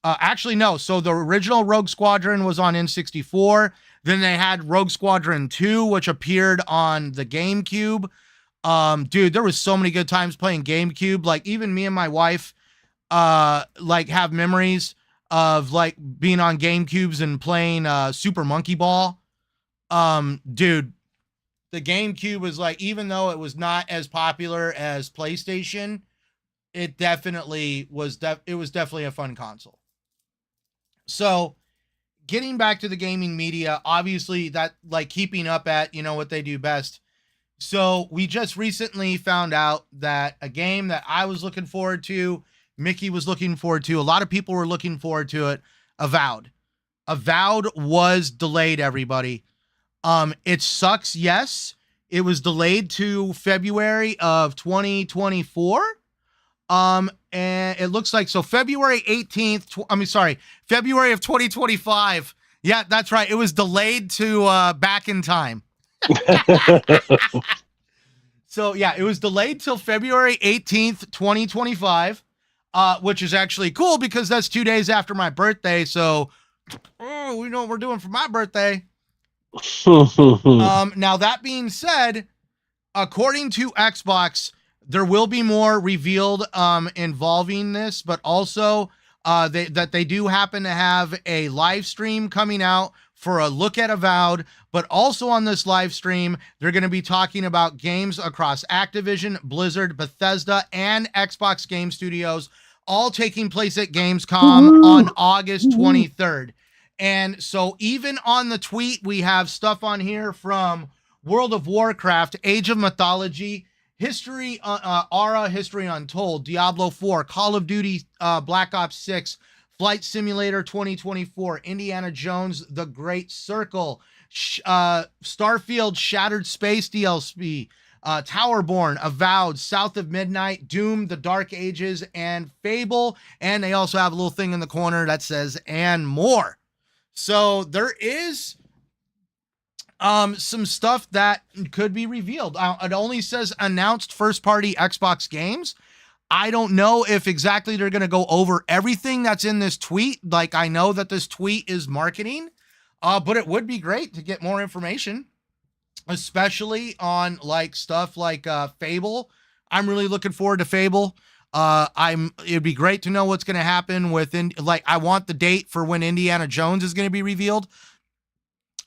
S1: Actually, no. So the original Rogue Squadron was on N64. Then they had Rogue Squadron 2, which appeared on the GameCube. Dude, there was so many good times playing GameCube. Like even me and my wife, have memories of like being on GameCubes and playing Super Monkey Ball. Dude, the GameCube was like, even though it was not as popular as PlayStation, it definitely was. It was definitely a fun console. So, getting back to the gaming media, obviously that like keeping up at what they do best. So we just recently found out that a game that I was looking forward to, Mickey was looking forward to, a lot of people were looking forward to it. Avowed was delayed. Everybody. It sucks. Yes, it was delayed to February of 2024. And it looks like February 18th. February of 2025. Yeah, that's right. It was delayed to back in time. So yeah, it was delayed till February 18th, 2025, which is actually cool because that's 2 days after my birthday. So, we know what we're doing for my birthday. Now that being said, according to Xbox, there will be more revealed involving this, but also they do happen to have a live stream coming out for a look at Avowed, but also on this live stream, they're going to be talking about games across Activision, Blizzard, Bethesda, and Xbox Game Studios, all taking place at Gamescom on August 23rd. And so even on the tweet, we have stuff on here from World of Warcraft, Age of Mythology, History, Aura, History Untold, Diablo 4, Call of Duty, Black Ops 6, Flight Simulator 2024, Indiana Jones, The Great Circle, Starfield, Shattered Space DLC, Towerborn, Avowed, South of Midnight, Doom, The Dark Ages, and Fable. And they also have a little thing in the corner that says, and more. So there is some stuff that could be revealed. It only says announced first-party Xbox games. I don't know if exactly they're going to go over everything that's in this tweet. Like, I know that this tweet is marketing, but it would be great to get more information, especially on like stuff like Fable. I'm really looking forward to Fable. It'd be great to know what's going to happen I want the date for when Indiana Jones is going to be revealed.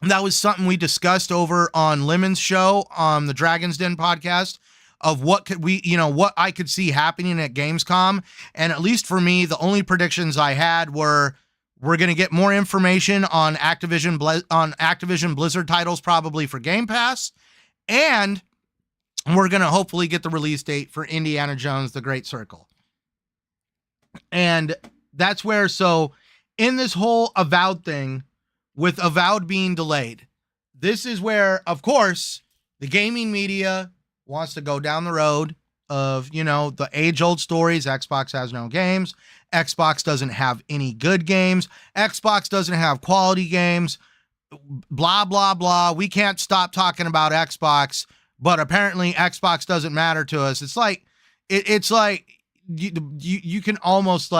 S1: That was something we discussed over on Lemon's show on the Dragon's Den podcast of what I could see happening at Gamescom. And at least for me, the only predictions I had were we're going to get more information on Activision Blizzard titles, probably for Game Pass. And we're going to hopefully get the release date for Indiana Jones, The Great Circle. And that's where, in this whole Avowed thing, with Avowed being delayed, this is where, of course, the gaming media wants to go down the road of, the age-old stories. Xbox has no games. Xbox doesn't have any good games. Xbox doesn't have quality games. Blah, blah, blah. We can't stop talking about Xbox, but apparently Xbox doesn't matter to us. It's like, you can almost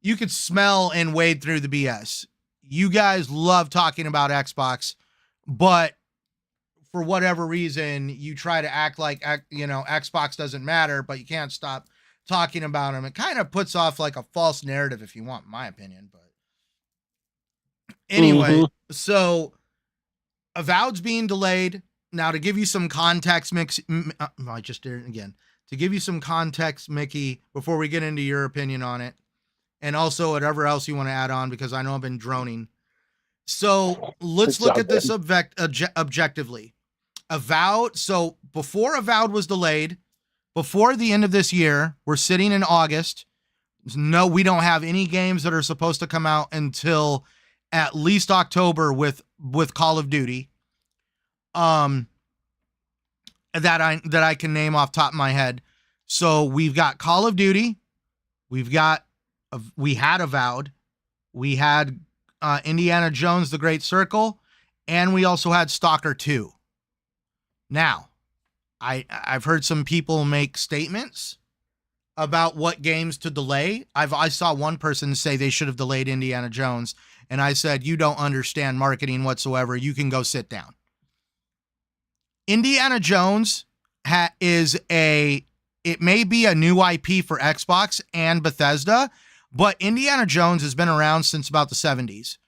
S1: you could smell and wade through the BS. You guys love talking about Xbox, but for whatever reason, you try to act like, Xbox doesn't matter, but you can't stop talking about them. It kind of puts off like a false narrative, if you want my opinion. But anyway, so Avowed's being delayed. Now, to give you some context, I just did it again. To give you some context, Mickey, before we get into your opinion on it, and also whatever else you want to add on, because I know I've been droning. So let's look at this objectively. Avowed. So before Avowed was delayed, before the end of this year, we're sitting in August. No, we don't have any games that are supposed to come out until at least October with Call of Duty. That I can name off top of my head. So we've got Call of Duty, we had Avowed, we had Indiana Jones: The Great Circle, and we also had Stalker 2. Now, I've heard some people make statements about what games to delay. I saw one person say they should have delayed Indiana Jones, and I said, you don't understand marketing whatsoever. You can go sit down. Indiana Jones it may be a new IP for Xbox and Bethesda, but Indiana Jones has been around since about the 70s.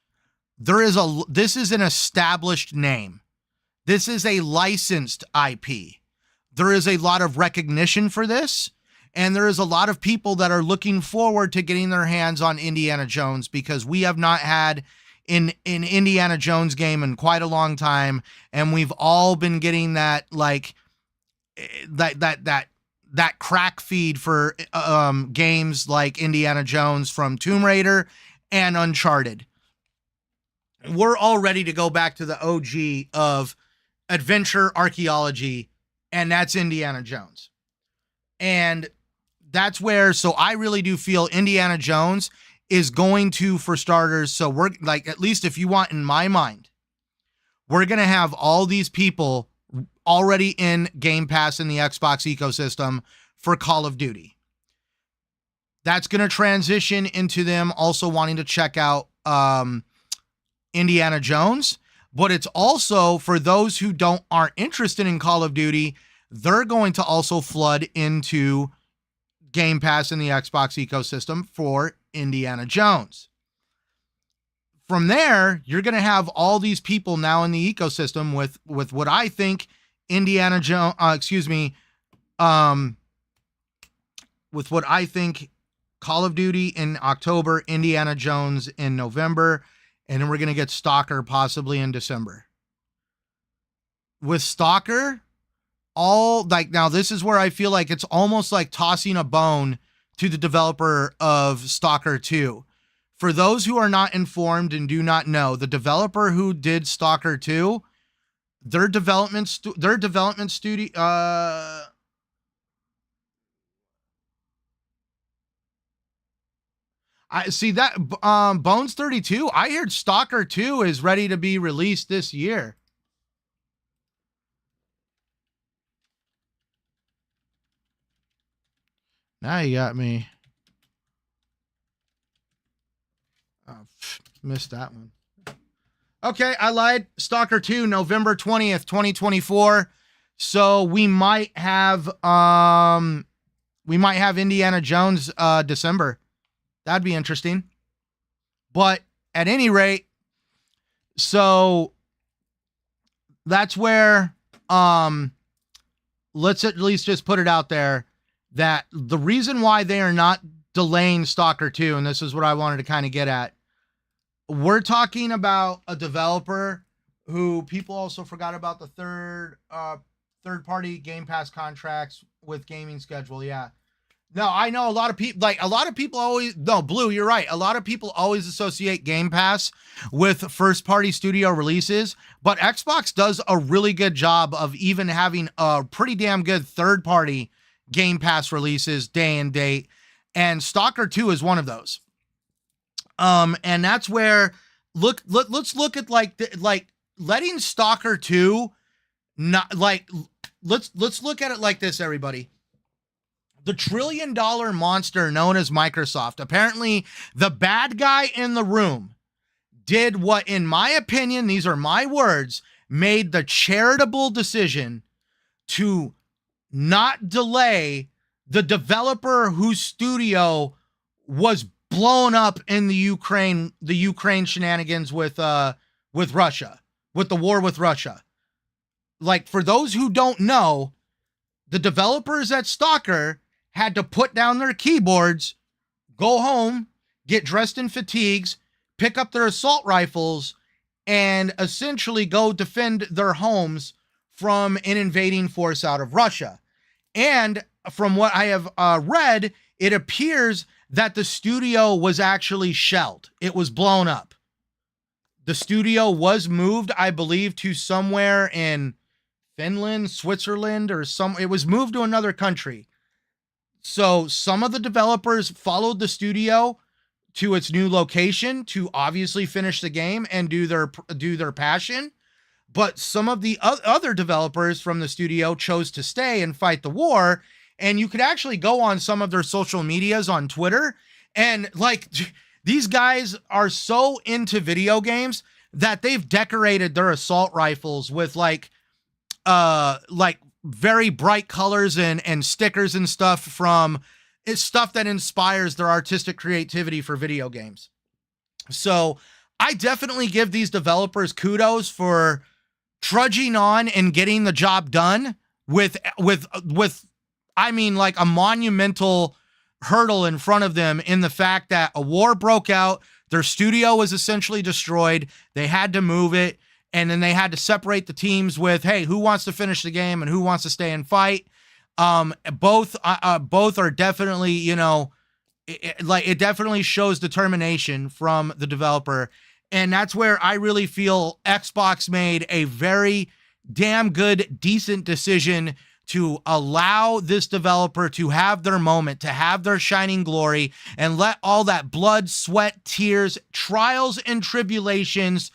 S1: This is an established name. This is a licensed IP. There is a lot of recognition for this, and there is a lot of people that are looking forward to getting their hands on Indiana Jones, because we have not had an Indiana Jones game in quite a long time, and we've all been getting that like that crack feed for games like Indiana Jones from Tomb Raider and Uncharted. We're all ready to go back to the OG of adventure archaeology, and that's Indiana Jones. And that's where, so I really do feel Indiana Jones is going to, for starters, so we're like, at least if you want, in my mind, we're going to have all these people already in Game Pass in the Xbox ecosystem for Call of Duty. That's going to transition into them also wanting to check out Indiana Jones, but it's also for those who aren't interested in Call of Duty, they're going to also flood into Game Pass in the Xbox ecosystem for Indiana Jones. From there, you're going to have all these people now in the ecosystem with what I think Indiana Jones, with what I think Call of Duty in October, Indiana Jones in November, and then we're going to get Stalker possibly in December. With Stalker, now this is where I feel like it's almost like tossing a bone to the developer of Stalker 2. For those who are not informed and do not know, the developer who did Stalker 2, their development studio, I see that Bones 32. I heard Stalker 2 is ready to be released this year. Now you got me. Oh, missed that one. Okay, I lied. Stalker 2, November 20th, 2024. So we might have Indiana Jones December. That'd be interesting. But at any rate, so that's where let's at least just put it out there that the reason why they are not delaying Stalker 2, and this is what I wanted to kind of get at, we're talking about a developer who people also forgot about the third-party Game Pass contracts with gaming schedule. Yeah. No, I know a lot of people always, no, Blue, you're right. A lot of people always associate Game Pass with first-party studio releases, but Xbox does a really good job of even having a pretty damn good third-party Game Pass releases day and date, and Stalker 2 is one of those. And that's where let's look at like letting Stalker 2 not like let's look at it like this, everybody. The $1 trillion monster known as Microsoft, apparently the bad guy in the room, did what, in my opinion, these are my words, made the charitable decision to not delay the developer whose studio was blown up in the Ukraine shenanigans with Russia, with the war with Russia. Like, for those who don't know, the developers at Stalker had to put down their keyboards, go home, get dressed in fatigues, pick up their assault rifles, and essentially go defend their homes from an invading force out of Russia. And from what I have read, it appears that the studio was actually shelled. It was blown up. The studio was moved, I believe, to somewhere in Finland, Switzerland, it was moved to another country. So some of the developers followed the studio to its new location to obviously finish the game and do their passion. But some of the other developers from the studio chose to stay and fight the war. And you could actually go on some of their social medias on Twitter, and like, these guys are so into video games that they've decorated their assault rifles with like very bright colors and stickers and stuff it's stuff that inspires their artistic creativity for video games. So I definitely give these developers kudos for trudging on and getting the job done with I mean, like, a monumental hurdle in front of them, in the fact that a war broke out, their studio was essentially destroyed, they had to move it, and then they had to separate the teams with, hey, who wants to finish the game and who wants to stay and fight. Both are definitely, it definitely shows determination from the developer. And that's where I really feel Xbox made a very damn good, decent decision to allow this developer to have their moment, to have their shining glory, and let all that blood, sweat, tears, trials, and tribulations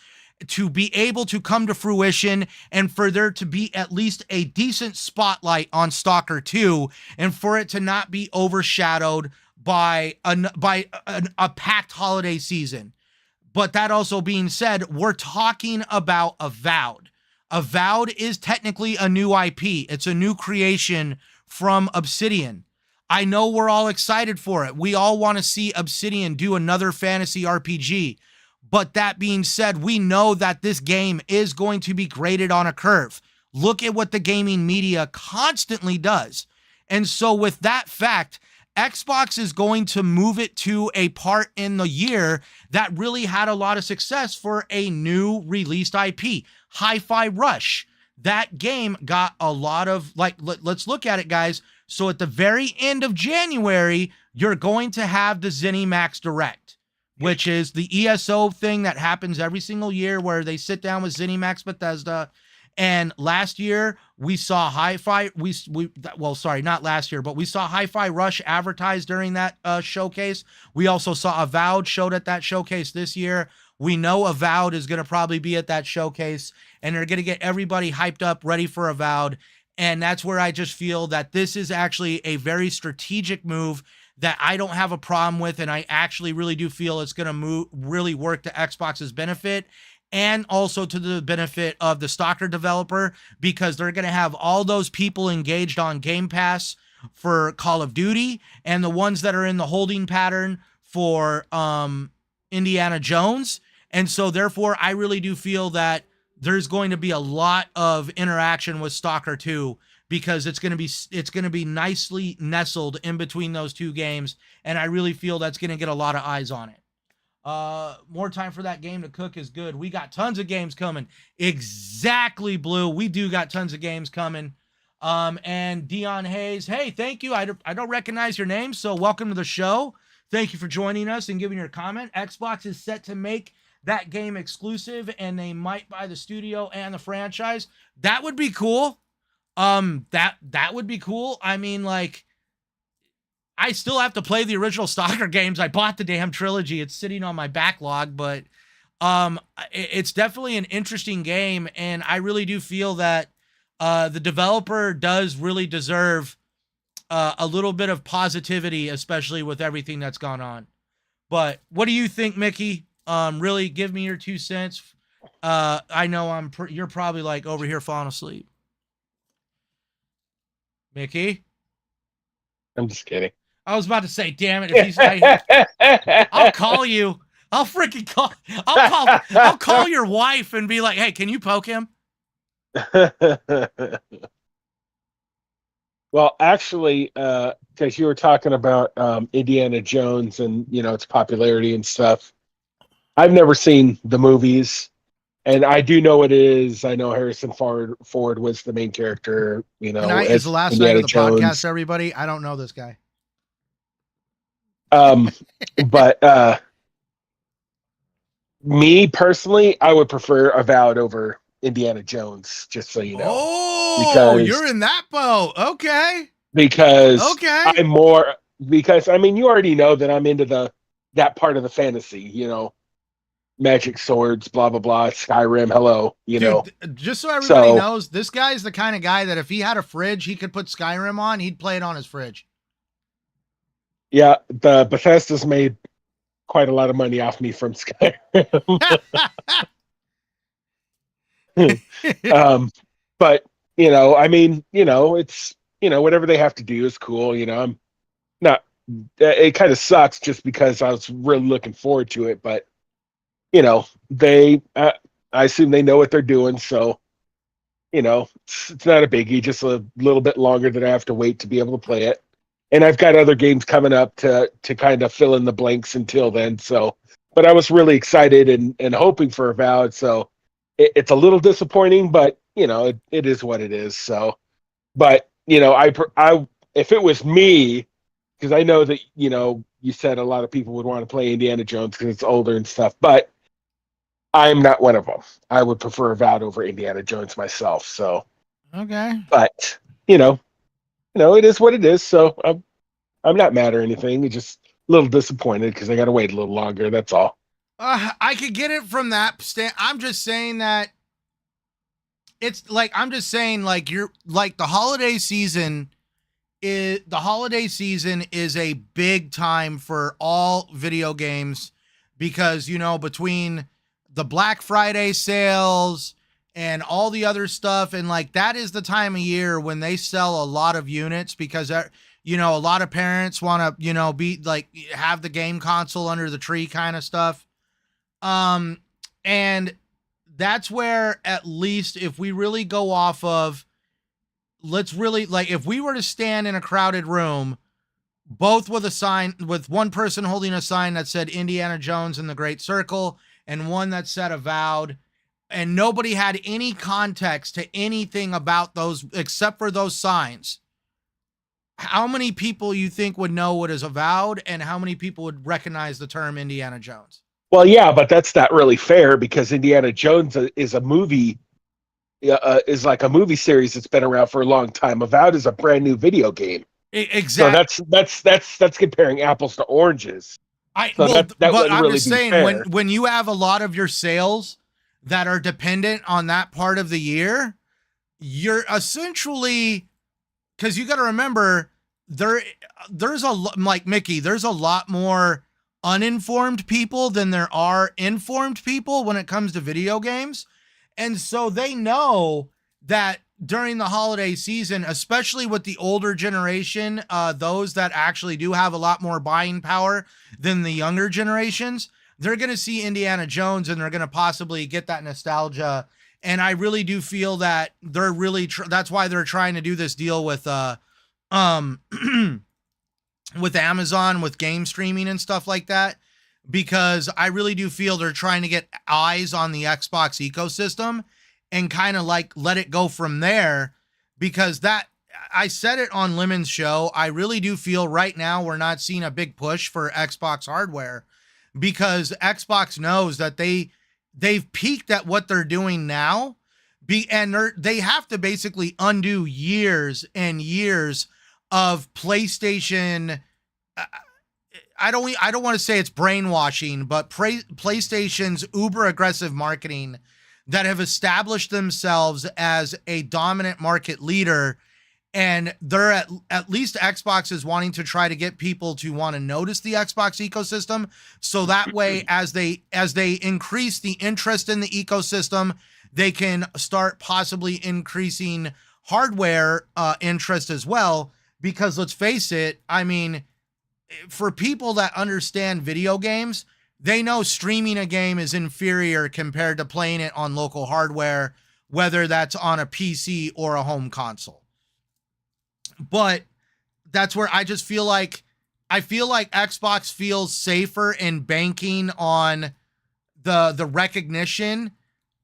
S1: to be able to come to fruition, and for there to be at least a decent spotlight on Stalker 2, and for it to not be overshadowed by a packed holiday season. But that also being said, we're talking about Avowed. Avowed is technically a new IP. It's a new creation from Obsidian. I know we're all excited for it. We all want to see Obsidian do another fantasy RPG. But that being said, we know that this game is going to be graded on a curve. Look at what the gaming media constantly does. And so with that fact, Xbox is going to move it to a part in the year that really had a lot of success for a new released IP, Hi-Fi Rush. That game got a lot of, let's look at it, guys. So at the very end of January, you're going to have the ZeniMax Direct, which is the ESO thing that happens every single year where they sit down with ZeniMax Bethesda. And last year we saw Hi-Fi, not last year, but we saw Hi-Fi Rush advertised during that showcase. We also saw Avowed showed at that showcase this year. We know Avowed is going to probably be at that showcase, and they're going to get everybody hyped up, ready for Avowed. And that's where I just feel that this is actually a very strategic move that I don't have a problem with, and I actually really do feel it's going to really work to Xbox's benefit, and also to the benefit of the Stalker developer, because they're going to have all those people engaged on Game Pass for Call of Duty, and the ones that are in the holding pattern for Indiana Jones. And so therefore, I really do feel that there's going to be a lot of interaction with Stalker 2, because it's going to be nicely nestled in between those two games, and I really feel that's going to get a lot of eyes on it. More time for that game to cook is good. We got tons of games coming. Exactly, Blue. We do got tons of games coming. And Dion Hayes, hey, thank you. I don't recognize your name, so welcome to the show. Thank you for joining us and giving your comment. Xbox is set to make that game exclusive, and they might buy the studio and the franchise. That would be cool. That would be cool. I mean, like, I still have to play the original Stalker games. I bought the damn trilogy. It's sitting on my backlog, but it's definitely an interesting game, and I really do feel that the developer does really deserve a little bit of positivity, especially with everything that's gone on. But what do you think, Mickey? Really give me your 2 cents. I know you're probably like over here falling asleep. Mickey?
S2: I'm just kidding.
S1: I was about to say, damn it, if he's I'll call you. I'll freaking call. I'll call your wife and be like, hey, can you poke him?
S2: Well, actually, because you were talking about Indiana Jones and its popularity and stuff, I've never seen the movies, and I do know it is. I know Harrison Ford was the main character.
S1: Tonight is
S2: as
S1: the last
S2: Indiana
S1: night of the
S2: Jones.
S1: podcast. Everybody, I don't know this guy.
S2: But me personally, I would prefer Avowed over Indiana Jones, just so you know.
S1: Oh, you're in that boat. Okay.
S2: Because
S1: okay.
S2: Because I mean, you already know that I'm into that part of the fantasy, magic swords, blah blah blah, Skyrim, hello,
S1: Dude, just so everybody knows, this guy's the kind of guy that if he had a fridge, he could put Skyrim on, he'd play it on his fridge.
S2: Yeah, the Bethesda's made quite a lot of money off me from Skyrim. But I mean, it's whatever they have to do is cool. I'm not. It kind of sucks just because I was really looking forward to it, but they. I assume they know what they're doing, so it's not a biggie. Just a little bit longer that I have to wait to be able to play it. And I've got other games coming up to kind of fill in the blanks until then. So, but I was really excited and hoping for Avowed. So it's a little disappointing, but it is what it is. So, but I if it was me, because I know that you said a lot of people would want to play Indiana Jones because it's older and stuff, but I'm not one of them. I would prefer Avowed over Indiana Jones myself. So,
S1: okay,
S2: but it is what it is. So I'm not mad or anything. It's just a little disappointed because I got to wait a little longer. That's all.
S1: I could get it from that stand. I'm just saying that it's like, I'm just saying like you're like the holiday season is a big time for all video games because, between the Black Friday sales and all the other stuff. And like, that is the time of year when they sell a lot of units because, a lot of parents want to, be like, have the game console under the tree kind of stuff. And that's where, at least if we really go off of, let's really like, if we were to stand in a crowded room, both with a sign, with one person holding a sign that said Indiana Jones and the Great Circle and one that said Avowed, and nobody had any context to anything about those except for those signs, how many people you think would know what is Avowed and how many people would recognize the term Indiana Jones?
S2: Well, yeah, but that's not really fair because Indiana Jones is a movie, is like a movie series that's been around for a long time. Avowed is a brand new video game.
S1: Exactly.
S2: So that's comparing apples to oranges.
S1: But I'm just saying when you have a lot of your sales that are dependent on that part of the year, you're essentially, because you got to remember there's like Mickey, there's a lot more uninformed people than there are informed people when it comes to video games. And so they know that during the holiday season, especially with the older generation, those that actually do have a lot more buying power than the younger generations, they're going to see Indiana Jones and they're going to possibly get that nostalgia. And I really do feel that they're really, that's why they're trying to do this deal with, with Amazon, with game streaming and stuff like that, because I really do feel they're trying to get eyes on the Xbox ecosystem and kind of like let it go from there. Because that, I said it on Lemon's show, I really do feel right now we're not seeing a big push for Xbox hardware because Xbox knows that they've peaked at what they're doing now, and they have to basically undo years and years of PlayStation. I don't want to say it's brainwashing, but PlayStation's uber aggressive marketing that have established themselves as a dominant market leader. And they're at least Xbox is wanting to try to get people to want to notice the Xbox ecosystem. So that way, as they increase the interest in the ecosystem, they can start possibly increasing hardware interest as well. Because let's face it, I mean, for people that understand video games, they know streaming a game is inferior compared to playing it on local hardware, whether that's on a PC or a home console. But that's where I just feel like Xbox feels safer in banking on the recognition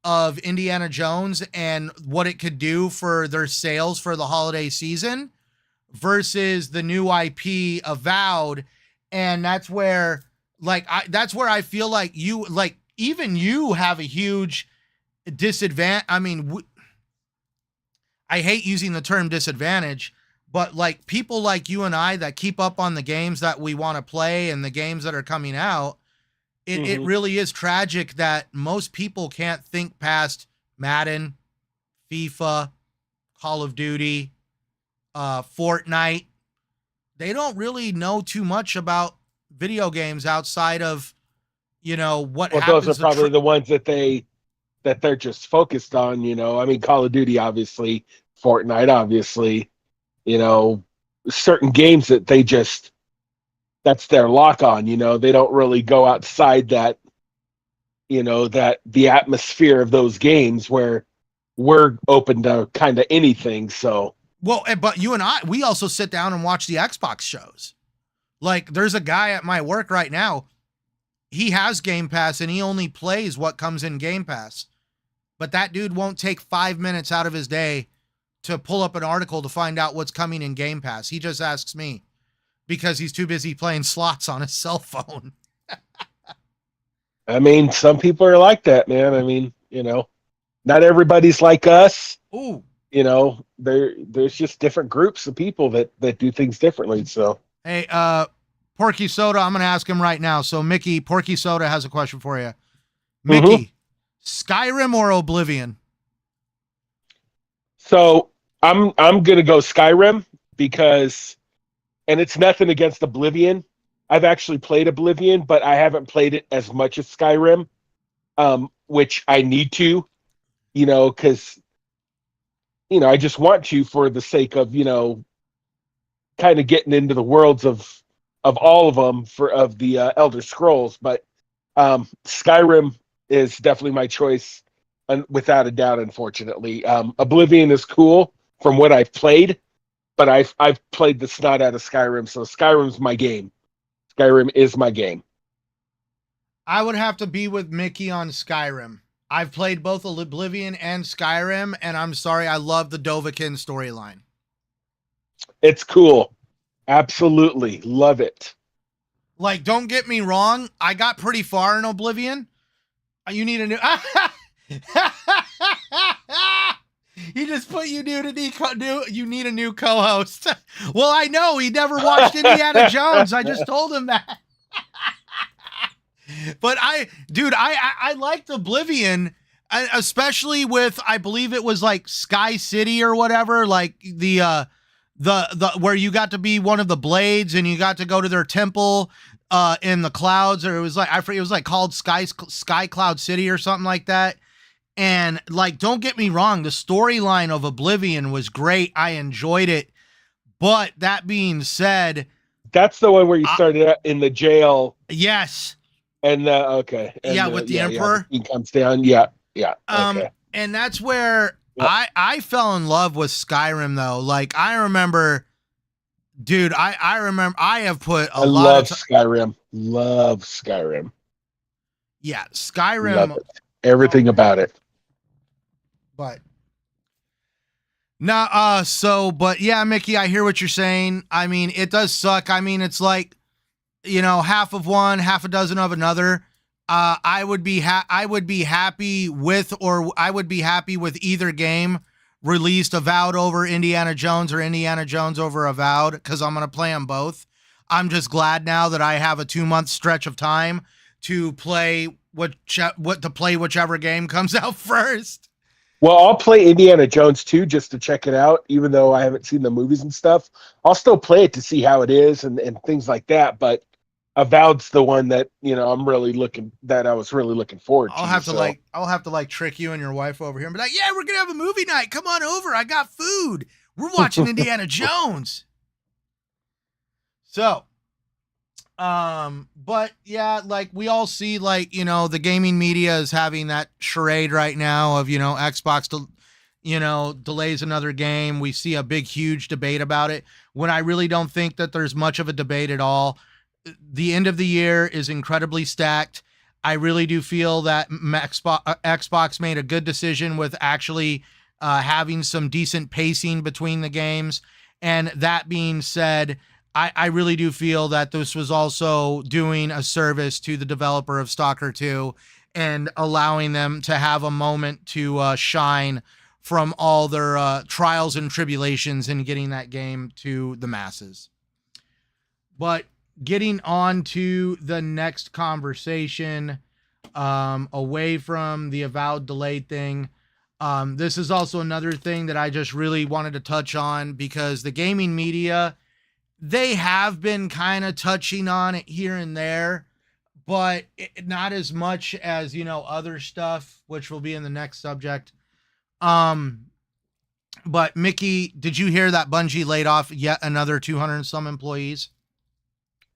S1: of Indiana Jones and what it could do for their sales for the holiday season versus the new IP Avowed. And that's where I feel like even you have a huge disadvantage. I mean, I hate using the term disadvantage, but like people like you and I that keep up on the games that we want to play and the games that are coming out, it really is tragic that most people can't think past Madden, FIFA, Call of Duty, Fortnite. They don't really know too much about video games outside of, what happens.
S2: Those are probably the ones that they're just focused on, I mean, Call of Duty, obviously, Fortnite, obviously, certain games that that's their lock on, they don't really go outside that, that the atmosphere of those games where we're open to kind of anything. So,
S1: well, but you and we also sit down and watch the Xbox shows. Like there's a guy at my work right now. He has Game Pass and he only plays what comes in Game Pass. But that dude won't take 5 minutes out of his day to pull up an article to find out what's coming in Game Pass. He just asks me because he's too busy playing slots on his cell phone.
S2: I mean, some people are like that, man. I mean, not everybody's like us.
S1: Ooh.
S2: There's just different groups of people that do things differently. So,
S1: hey, Porky Soda, I'm going to ask him right now. So, Mickey, Porky Soda has a question for you. Mickey, Skyrim or Oblivion?
S2: So, I'm going to go Skyrim because, and it's nothing against Oblivion. I've actually played Oblivion, but I haven't played it as much as Skyrim, which I need to, because, I just want to for the sake of, kind of getting into the worlds of all of them of the Elder Scrolls. But Skyrim is definitely my choice, without a doubt, unfortunately. Oblivion is cool from what I've played, but I've played the snot out of Skyrim, so Skyrim's my game. Skyrim is my game.
S1: I would have to be with Mickey on Skyrim. I've played both Oblivion and Skyrim, and I'm sorry, I love the Dovahkiin storyline.
S2: It's cool. Absolutely. Love it.
S1: Like, don't get me wrong, I got pretty far in Oblivion. You need a new... He just put you you need a new co-host. Well, I know he never watched Indiana Jones. I just told him that. But I liked Oblivion, especially with, I believe it was like Sky City or whatever, like the where you got to be one of the Blades and you got to go to their temple in the clouds, or it was like, I forget, it was like called Sky Cloud City or something like that. And like, don't get me wrong, the storyline of Oblivion was great. I enjoyed it. But that being said,
S2: that's the one where you started out in the jail.
S1: Yes.
S2: And okay. And,
S1: with the Emperor.
S2: He comes down. Yeah. Okay.
S1: And that's where I fell in love with Skyrim though. Like I remember, dude, I remember I have put a lot of
S2: Skyrim. Love Skyrim.
S1: Yeah, Skyrim.
S2: Everything about it.
S1: But but yeah, Mickey, I hear what you're saying. I mean, it does suck. I mean, it's like, half of one, half a dozen of another. I would be happy with either game released, Avowed over Indiana Jones or Indiana Jones over Avowed, because I'm going to play them both. I'm just glad now that I have a 2-month stretch of time to play whichever game comes out first.
S2: Well, I'll play Indiana Jones too, just to check it out, even though I haven't seen the movies and stuff. I'll still play it to see how it is and things like that. But Avowed's the one that, I was really looking forward to.
S1: I'll have to trick you and your wife over here and be like, yeah, we're going to have a movie night. Come on over. I got food. We're watching Indiana Jones. So, but yeah, like we all see, like, the gaming media is having that charade right now of, Xbox delays another game. We see a big, huge debate about it when I really don't think that there's much of a debate at all. The end of the year is incredibly stacked. I really do feel that Xbox made a good decision with actually having some decent pacing between the games. And that being said, I really do feel that this was also doing a service to the developer of Stalker 2 and allowing them to have a moment to shine from all their trials and tribulations in getting that game to the masses. But getting on to the next conversation, away from the Avowed delayed thing, this is also another thing that I just really wanted to touch on because the gaming media, they have been kind of touching on it here and there, but not as much as, other stuff, which will be in the next subject. But Mickey, did you hear that Bungie laid off yet another 200 and some employees?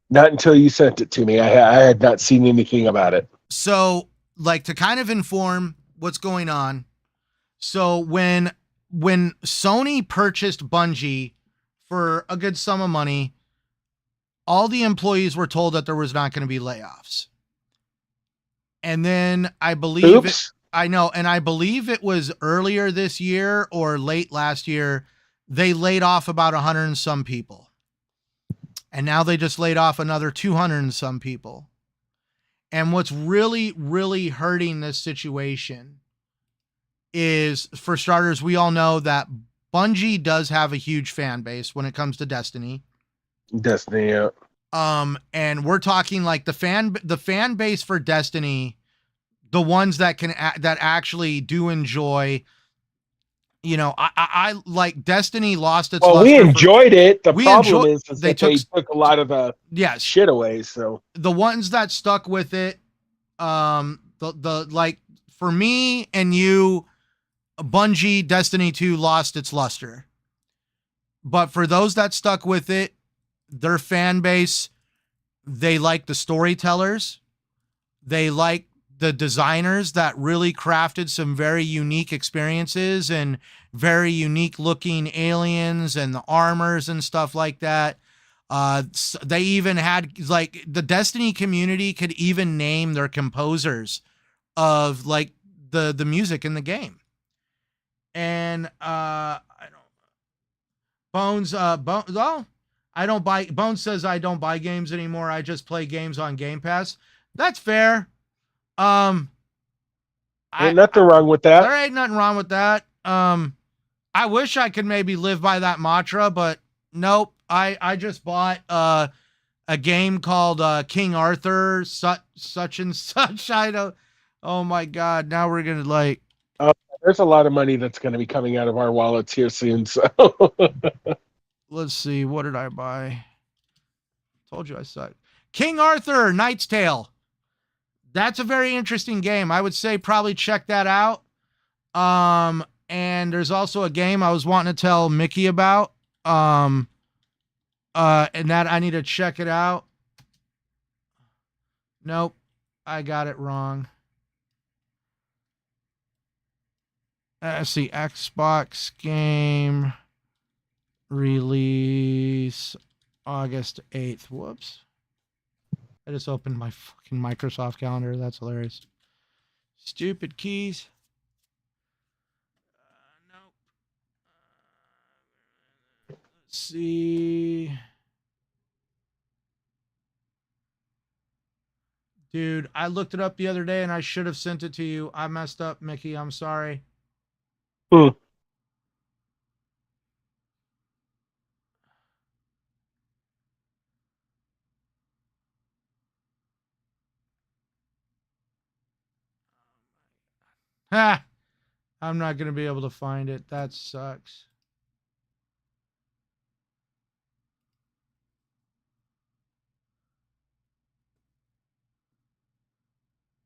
S2: Not until you sent it to me. I had not seen anything about it.
S1: So, like, to kind of inform what's going on. So when Sony purchased Bungie for a good sum of money, all the employees were told that there was not going to be layoffs. And then I believe I believe it was earlier this year or late last year, they laid off about 100 and some people. And now they just laid off another 200 and some people. And what's really, really hurting this situation is, for starters, we all know that Bungie does have a huge fan base when it comes to Destiny.
S2: Destiny, yeah.
S1: And we're talking like the fan base for Destiny, the ones that that actually do enjoy. I like Destiny lost its.
S2: Well, we enjoyed it. The problem is they took a lot of the shit away. So
S1: the ones that stuck with it, the like for me and you, Bungie Destiny 2 lost its luster. But for those that stuck with it, their fan base, they like the storytellers. They like the designers that really crafted some very unique experiences and very unique looking aliens and the armors and stuff like that. They even had, like, the Destiny community could even name their composers of, like, the music in the game. And I don't Bones I don't buy. Bones says I don't buy games anymore. I just play games on Game Pass. That's fair.
S2: Ain't nothing wrong with that.
S1: There ain't nothing wrong with that. I wish I could maybe live by that mantra, but nope. I just bought a game called King Arthur such and such. I don't. Oh my God! Now we're gonna like.
S2: There's a lot of money that's going to be coming out of our wallets here soon. So
S1: let's see. What did I buy? Told you I suck. King Arthur, Knight's Tale. That's a very interesting game. I would say probably check that out. And there's also a game I was wanting to tell Mickey about. And that I need to check it out. Nope, I got it wrong. Let's see, Xbox game release August 8th. Whoops. I just opened my fucking Microsoft calendar. That's hilarious. Stupid keys. Nope. Let's see. Dude, I looked it up the other day and I should have sent it to you. I messed up, Mickey. I'm sorry.
S2: I'm
S1: not going to be able to find it. That sucks.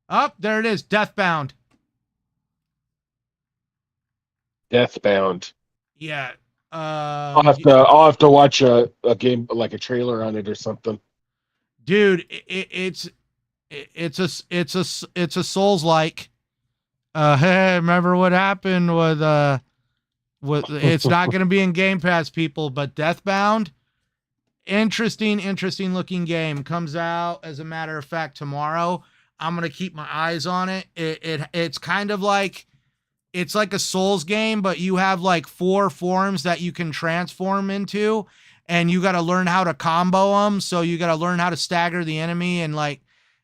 S1: Oh, there it is. Deathbound.
S2: Deathbound.
S1: Yeah.
S2: I'll have to watch a game, like a trailer on it or something.
S1: Dude, it's a Souls like. Hey, remember what happened with it's not going to be in Game Pass, people, but Deathbound, interesting looking game, comes out as a matter of fact tomorrow. I'm going to keep my eyes on it. It's kind of like, it's like a Souls game, but you have like 4 forms that you can transform into, and you got to learn how to combo them. So you got to learn how to stagger the enemy, and like,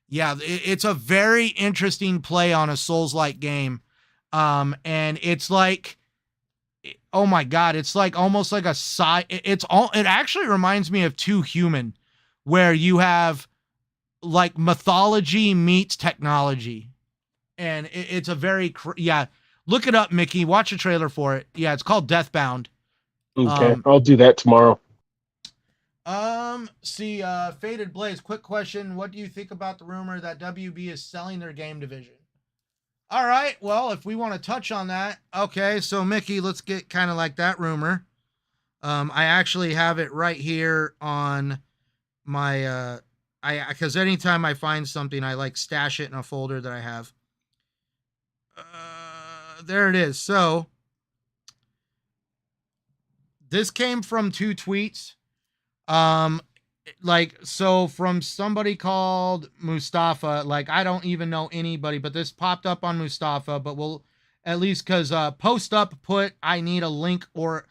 S1: yeah, it's a very interesting play on a Souls-like game. And it's like, oh my God, it's like almost like a side. It actually reminds me of Too Human, where you have like mythology meets technology, and it's a very Look it up, Mickey. Watch a trailer for it. Yeah, it's called Deathbound.
S2: Okay, I'll do that tomorrow.
S1: Faded Blaze, quick question. What do you think about the rumor that WB is selling their game division? All right, well, if we want to touch on that, okay, so Mickey, let's get kind of like that rumor. I actually have it right here on my, because anytime I find something, I like stash it in a folder that I have. There it is. So this came from 2 tweets. So from somebody called Mustafa, like, I don't even know anybody, but this popped up on Mustafa, but we'll at least, because Post Up put, I need a link or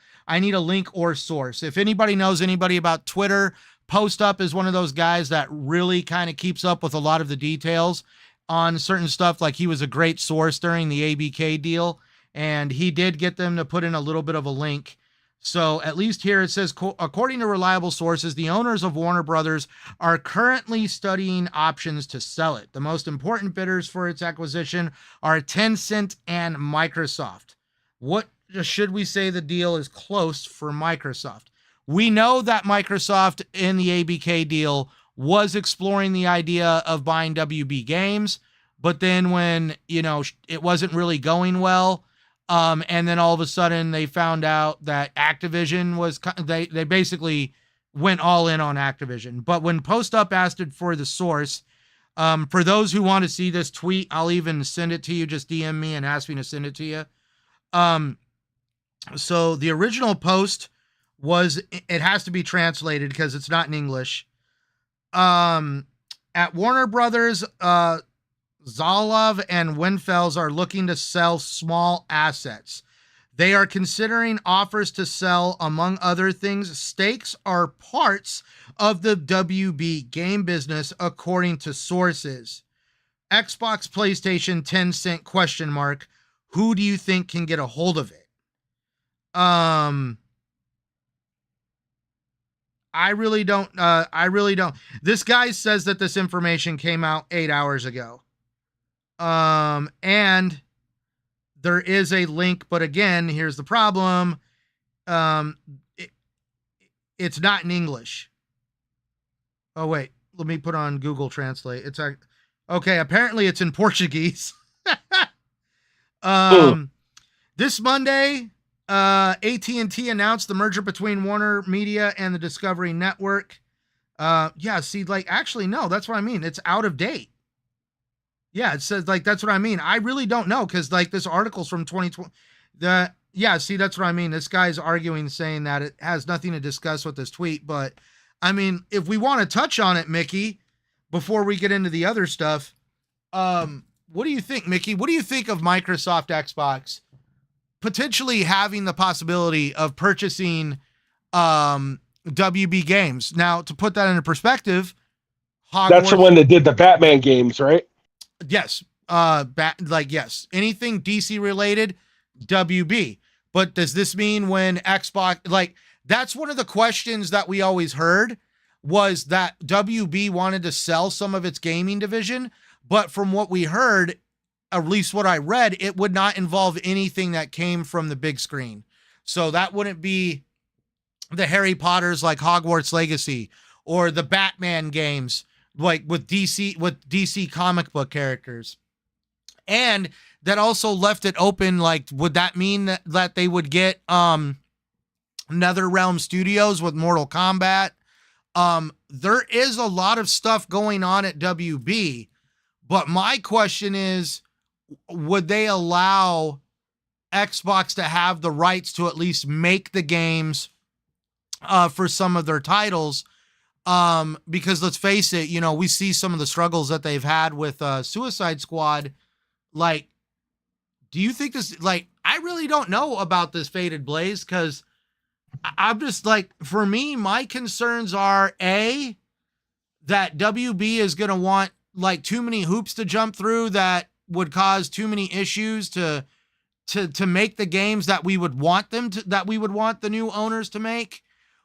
S1: source. If anybody knows anybody about Twitter, Post Up is one of those guys that really kind of keeps up with a lot of the details on certain stuff. Like, he was a great source during the ABK deal, and he did get them to put in a little bit of a link. So at least here it says, according to reliable sources, the owners of Warner Brothers are currently studying options to sell it. The most important bidders for its acquisition are Tencent and Microsoft. What should we say? The deal is close for Microsoft. We know that Microsoft in the ABK deal was exploring the idea of buying WB Games, but then when, it wasn't really going well, and then all of a sudden they found out that Activision was, they basically went all in on Activision. But when Post Up asked for the source, for those who want to see this tweet, I'll even send it to you. Just DM me and ask me to send it to you. So the original post was, it has to be translated because it's not in English. At Warner Brothers, Zalov and Winfels are looking to sell small assets. They are considering offers to sell, among other things, stakes or parts of the WB game business, according to sources. Xbox, PlayStation, Tencent, ? Who do you think can get a hold of it? I really don't. This guy says that this information came out 8 hours ago. And there is a link, but again, here's the problem. It's not in English. Oh, wait, let me put on Google Translate. Okay. Apparently it's in Portuguese. This Monday, AT&T announced the merger between Warner Media and the Discovery Network. Actually, no, that's what I mean. It's out of date. Yeah, it says, that's what I mean. I really don't know, because this article's from 2020. That's what I mean. This guy's arguing, saying that it has nothing to discuss with this tweet. But I mean, if we want to touch on it, Mickey, before we get into the other stuff, what do you think, Mickey? What do you think of Microsoft Xbox potentially having the possibility of purchasing WB Games? Now, to put that into perspective,
S2: that's the one that did the Batman games, right?
S1: Yes. Yes. Anything DC related, WB. But does this mean when Xbox, that's one of the questions that we always heard, was that WB wanted to sell some of its gaming division. But from what we heard, at least what I read, it would not involve anything that came from the big screen. So that wouldn't be the Harry Potters like Hogwarts Legacy, or the Batman games, with DC comic book characters. And that also left it open, would that mean that they would get NetherRealm Studios with Mortal Kombat. There is a lot of stuff going on at WB, but my question is, would they allow Xbox to have the rights to at least make the games for some of their titles? Because let's face it, you know, we see some of the struggles that they've had with Suicide Squad. Like, do you think this, like, I really don't know about this Fated Blaze, because I'm just like, for me, my concerns are A, that WB is going to want like too many hoops to jump through that would cause too many issues to make the games that we would want them to, that we would want the new owners to make.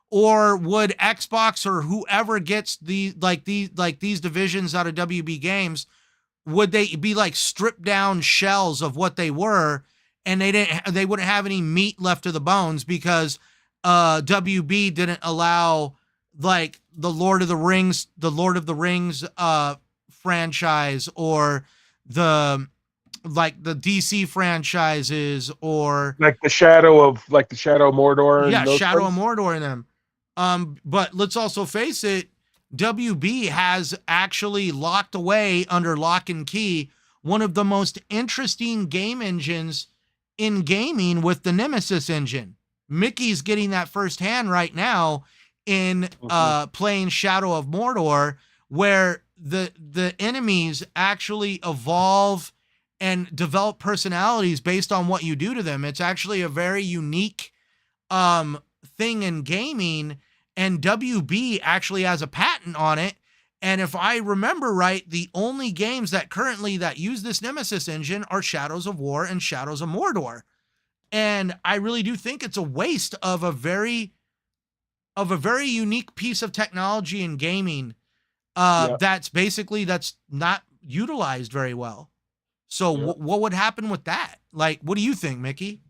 S1: Or would Xbox or whoever gets these divisions out of WB Games, would they be like stripped down shells of what they were, and they wouldn't have any meat left to the bones because WB didn't allow like the Lord of the Rings franchise, or the DC franchises, or
S2: like the Shadow of Mordor.
S1: Yeah,
S2: and those
S1: Shadow of
S2: things?
S1: Mordor in them. But let's also face it, WB has actually locked away under lock and key one of the most interesting game engines in gaming with the Nemesis engine. Mickey's getting that firsthand right now in playing Shadow of Mordor, where the enemies actually evolve and develop personalities based on what you do to them. It's actually a very unique thing in gaming, and WB actually has a patent on it. And if I remember right, the only games that currently that use this Nemesis engine are Shadows of War and Shadows of Mordor. And I really do think it's a waste of a very unique piece of technology in gaming that's not utilized very well. So what would happen with that? Like, what do you think, Mickey?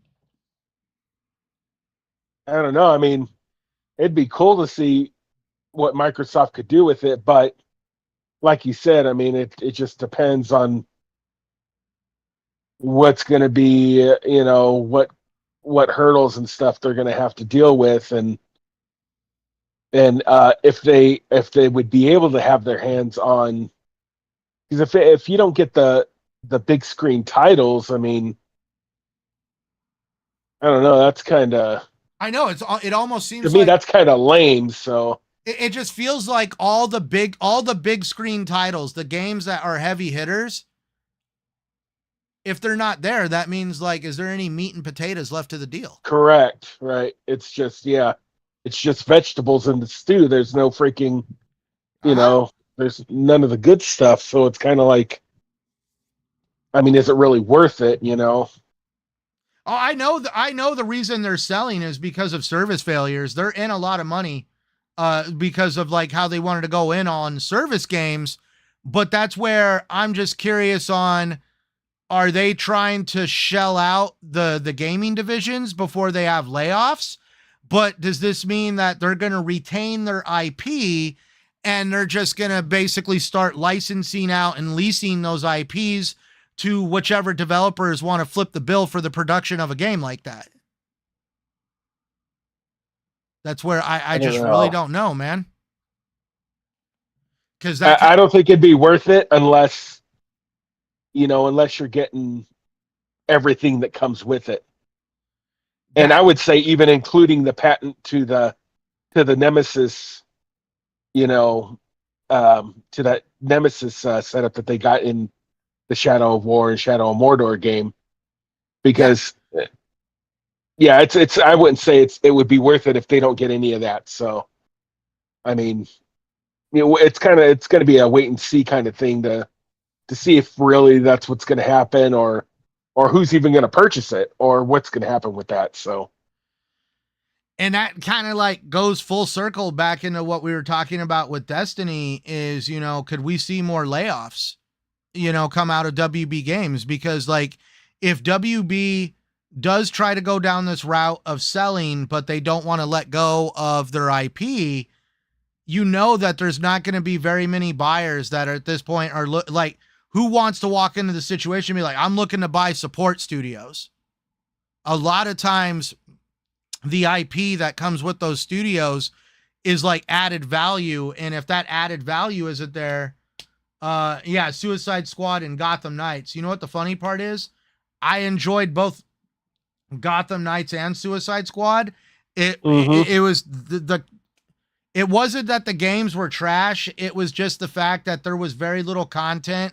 S2: I don't know. I mean, it'd be cool to see what Microsoft could do with it, but like you said, I mean, it just depends on what's going to be, you know, what hurdles and stuff they're going to have to deal with, and if they would be able to have their hands on, because if you don't get the big screen titles, I mean, I don't know. That's kind of,
S1: I know it almost seems
S2: to me,
S1: like
S2: that's kind of lame. So
S1: it just feels like all the big screen titles, the games that are heavy hitters, if they're not there, that means like, is there any meat and potatoes left to the deal?
S2: correct, right? It's just it's just vegetables in the stew. There's no freaking, you know, there's none of the good stuff. So it's kind of like, I mean, is it really worth it? You know?
S1: Oh, I know the reason they're selling is because of service failures. They're in a lot of money because of like how they wanted to go in on service games. But that's where I'm just curious on, are they trying to shell out the gaming divisions before they have layoffs? But does this mean that they're going to retain their IP and they're just going to basically start licensing out and leasing those IPs to whichever developers want to flip the bill for the production of a game like that? That's where I just really don't know, man. Because
S2: I don't think it'd be worth it unless you're getting everything that comes with it. And I would say even including the patent to the Nemesis, to that Nemesis setup that they got in the Shadow of War and Shadow of Mordor game, because it's I wouldn't say it would be worth it if they don't get any of that. So, I mean, it's going to be a wait and see kind of thing to see if really that's what's going to happen, or who's even going to purchase it, or what's going to happen with that. So,
S1: and that kind of like goes full circle back into what we were talking about with Destiny is, could we see more layoffs, come out of WB Games? Because like, if WB does try to go down this route of selling, but they don't want to let go of their IP, that there's not going to be very many buyers that are at this point are like, who wants to walk into the situation and be like, I'm looking to buy support studios? A lot of times the IP that comes with those studios is like added value. And if that added value isn't there, yeah, Suicide Squad and Gotham Knights. You know what the funny part is? I enjoyed both Gotham Knights and Suicide Squad. It was the it wasn't that the games were trash. It was just the fact that there was very little content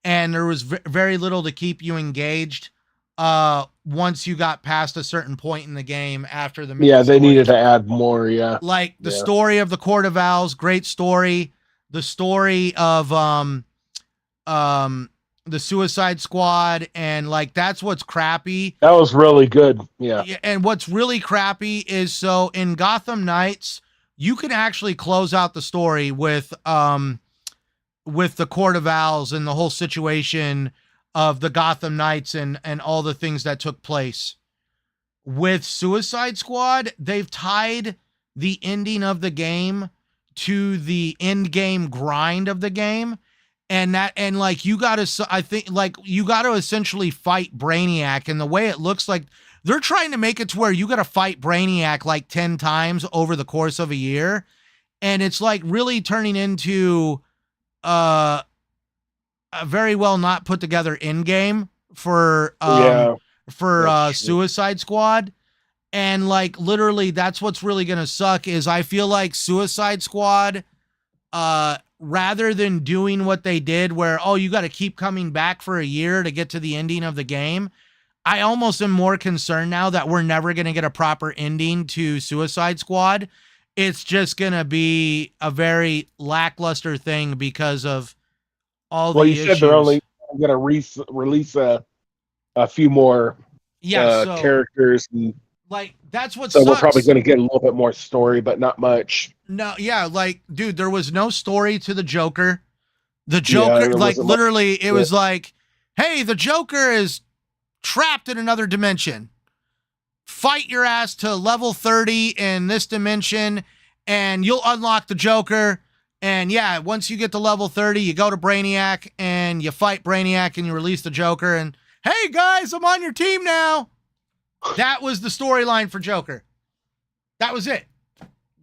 S1: and there was very little to keep you engaged once you got past a certain point in the game after the main
S2: Yeah, they
S1: story.
S2: needed to add more, yeah.
S1: Like the story of the Court of Owls, great story. The story of the Suicide Squad, and like that's what's crappy.
S2: That was really good. Yeah.
S1: And what's really crappy is, so in Gotham Knights, you can actually close out the story with the Court of Owls and the whole situation of the Gotham Knights and all the things that took place. With Suicide Squad, they've tied the ending of the game to the end game grind of the game. And like you got to, I think, like you got to essentially fight Brainiac. And the way it looks like they're trying to make it to where you got to fight Brainiac like 10 times over the course of a year. And it's like really turning into a very well not put together end game for Suicide Squad. And like literally that's what's really going to suck is I feel like Suicide Squad, rather than doing what they did where, oh, you got to keep coming back for a year to get to the ending of the game. I almost am more concerned now that we're never going to get a proper ending to Suicide Squad. It's just going to be a very lackluster thing because of all the issues. Well, you said
S2: they're only going to release a few more characters. And
S1: like, that's what
S2: so
S1: sucks.
S2: We're probably going to get a little bit more story, but not much.
S1: No, yeah, like, dude, there was no story to the Joker. The Joker, like, literally, it was like, hey, the Joker is trapped in another dimension. Fight your ass to level 30 in this dimension, and you'll unlock the Joker. And yeah, once you get to level 30, you go to Brainiac, and you fight Brainiac, and you release the Joker, and, hey, guys, I'm on your team now. That was the storyline for Joker. That was it.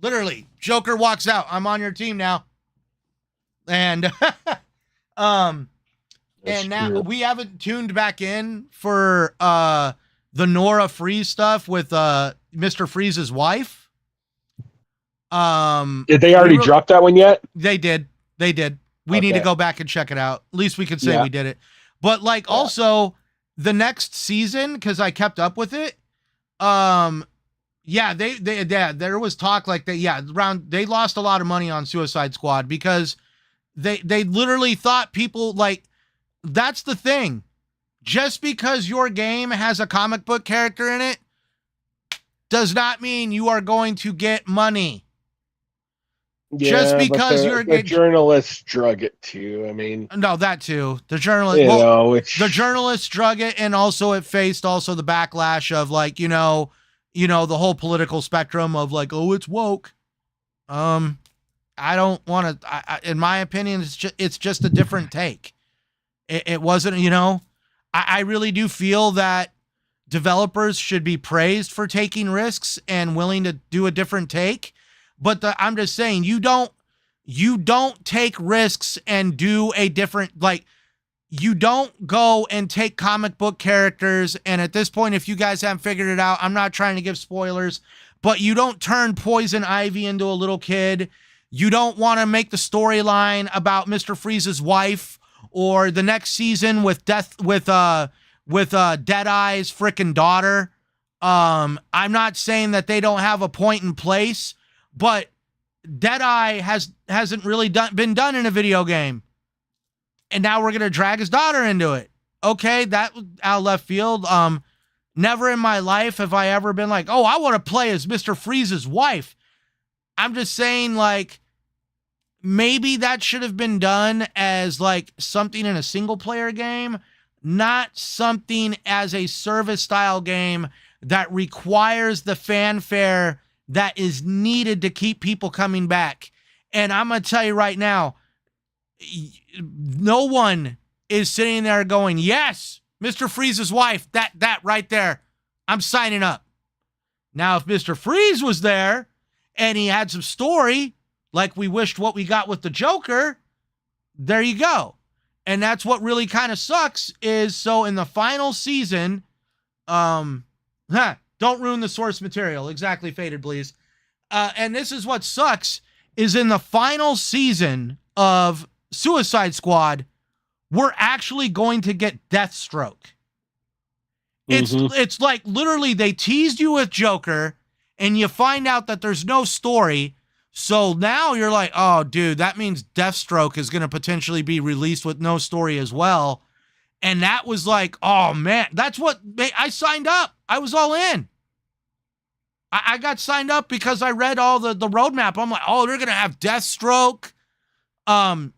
S1: Literally, Joker walks out. I'm on your team now. And and now we haven't tuned back in for the Nora Freeze stuff with Mr. Freeze's wife.
S2: Did they already drop that one yet?
S1: They did. We need to go back and check it out. At least we can say we did it. But like also the next season, because I kept up with it. Yeah, there was talk like they lost a lot of money on Suicide Squad because they literally thought people like, that's the thing. Just because your game has a comic book character in it does not mean you are going to get money.
S2: Yeah,
S1: just because
S2: the journalists drug it too. I mean,
S1: no, that too. The journalist, the journalists drug it, and also it faced the backlash of like the whole political spectrum of like, oh, it's woke. I don't want to. In my opinion, it's just a different take. It wasn't. I really do feel that developers should be praised for taking risks and willing to do a different take. But I'm just saying, you don't take risks and do a different, like, you don't go and take comic book characters. And at this point, if you guys haven't figured it out, I'm not trying to give spoilers, but you don't turn Poison Ivy into a little kid. You don't want to make the storyline about Mr. Freeze's wife or the next season with Deadeye's freaking daughter. I'm not saying that they don't have a point and place, but Deadeye hasn't really been done in a video game. And now we're going to drag his daughter into it. Okay, that was out of left field. Never in my life have I ever been like, oh, I want to play as Mr. Freeze's wife. I'm just saying, like, maybe that should have been done as, like, something in a single-player game, not something as a service-style game that requires the fanfare that is needed to keep people coming back. And I'm going to tell you right now, no one is sitting there going, yes, Mr. Freeze's wife, that right there, I'm signing up. Now, if Mr. Freeze was there and he had some story, like we wished what we got with the Joker, there you go. And that's what really kind of sucks is, so in the final season, don't ruin the source material. Exactly, Faded Please. And this is what sucks is in the final season of Suicide Squad, we're actually going to get Deathstroke. It's like literally they teased you with Joker and you find out that there's no story. So now you're like, oh, dude, that means Deathstroke is going to potentially be released with no story as well. And that was like, oh, man, that's what I signed up. I was all in. I got signed up because I read all the roadmap. I'm like, oh, they're going to have Deathstroke. And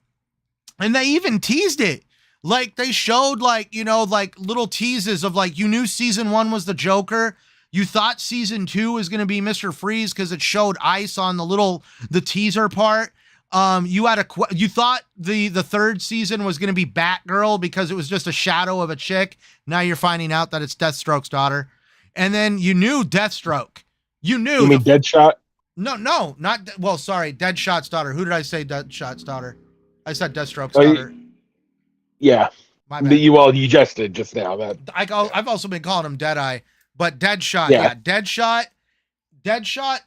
S1: they even teased it. Like they showed like, like little teases of like, you knew season 1 was the Joker. You thought season 2 was going to be Mr. Freeze because it showed ice on the teaser part. You thought the third season was going to be Batgirl because it was just a shadow of a chick. Now you're finding out that it's Deathstroke's daughter. And then you knew Deathstroke. You knew.
S2: You mean Deadshot?
S1: No, not, sorry. Deadshot's daughter. Who did I say Deadshot's daughter? I said Deathstroke's daughter.
S2: Yeah.
S1: My bad.
S2: You just did just now. That
S1: I've also been calling him Deadeye. But Deadshot, yeah. Deadshot,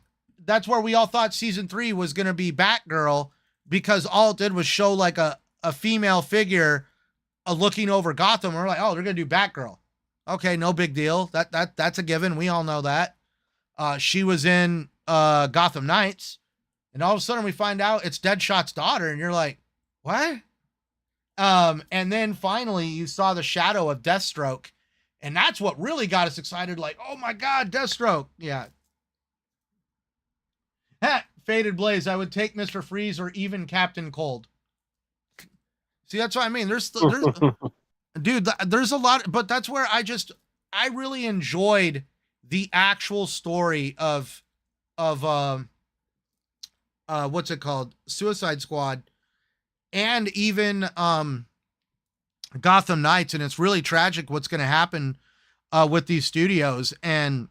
S1: that's where we all thought season 3 was going to be Batgirl because all it did was show like a female figure looking over Gotham. We're like, oh, they're going to do Batgirl. Okay, no big deal. That's a given. We all know that. She was in Gotham Knights, and all of a sudden we find out it's Deadshot's daughter, and you're like, what? And then finally you saw the shadow of Deathstroke. And that's what really got us excited. Like, oh my God, Deathstroke. Yeah. Faded Blaze. I would take Mr. Freeze or even Captain Cold. See, that's what I mean. There's dude, there's a lot, but that's where I really enjoyed the actual story of what's it called? Suicide Squad. And even, Gotham Knights, and it's really tragic what's going to happen with these studios. And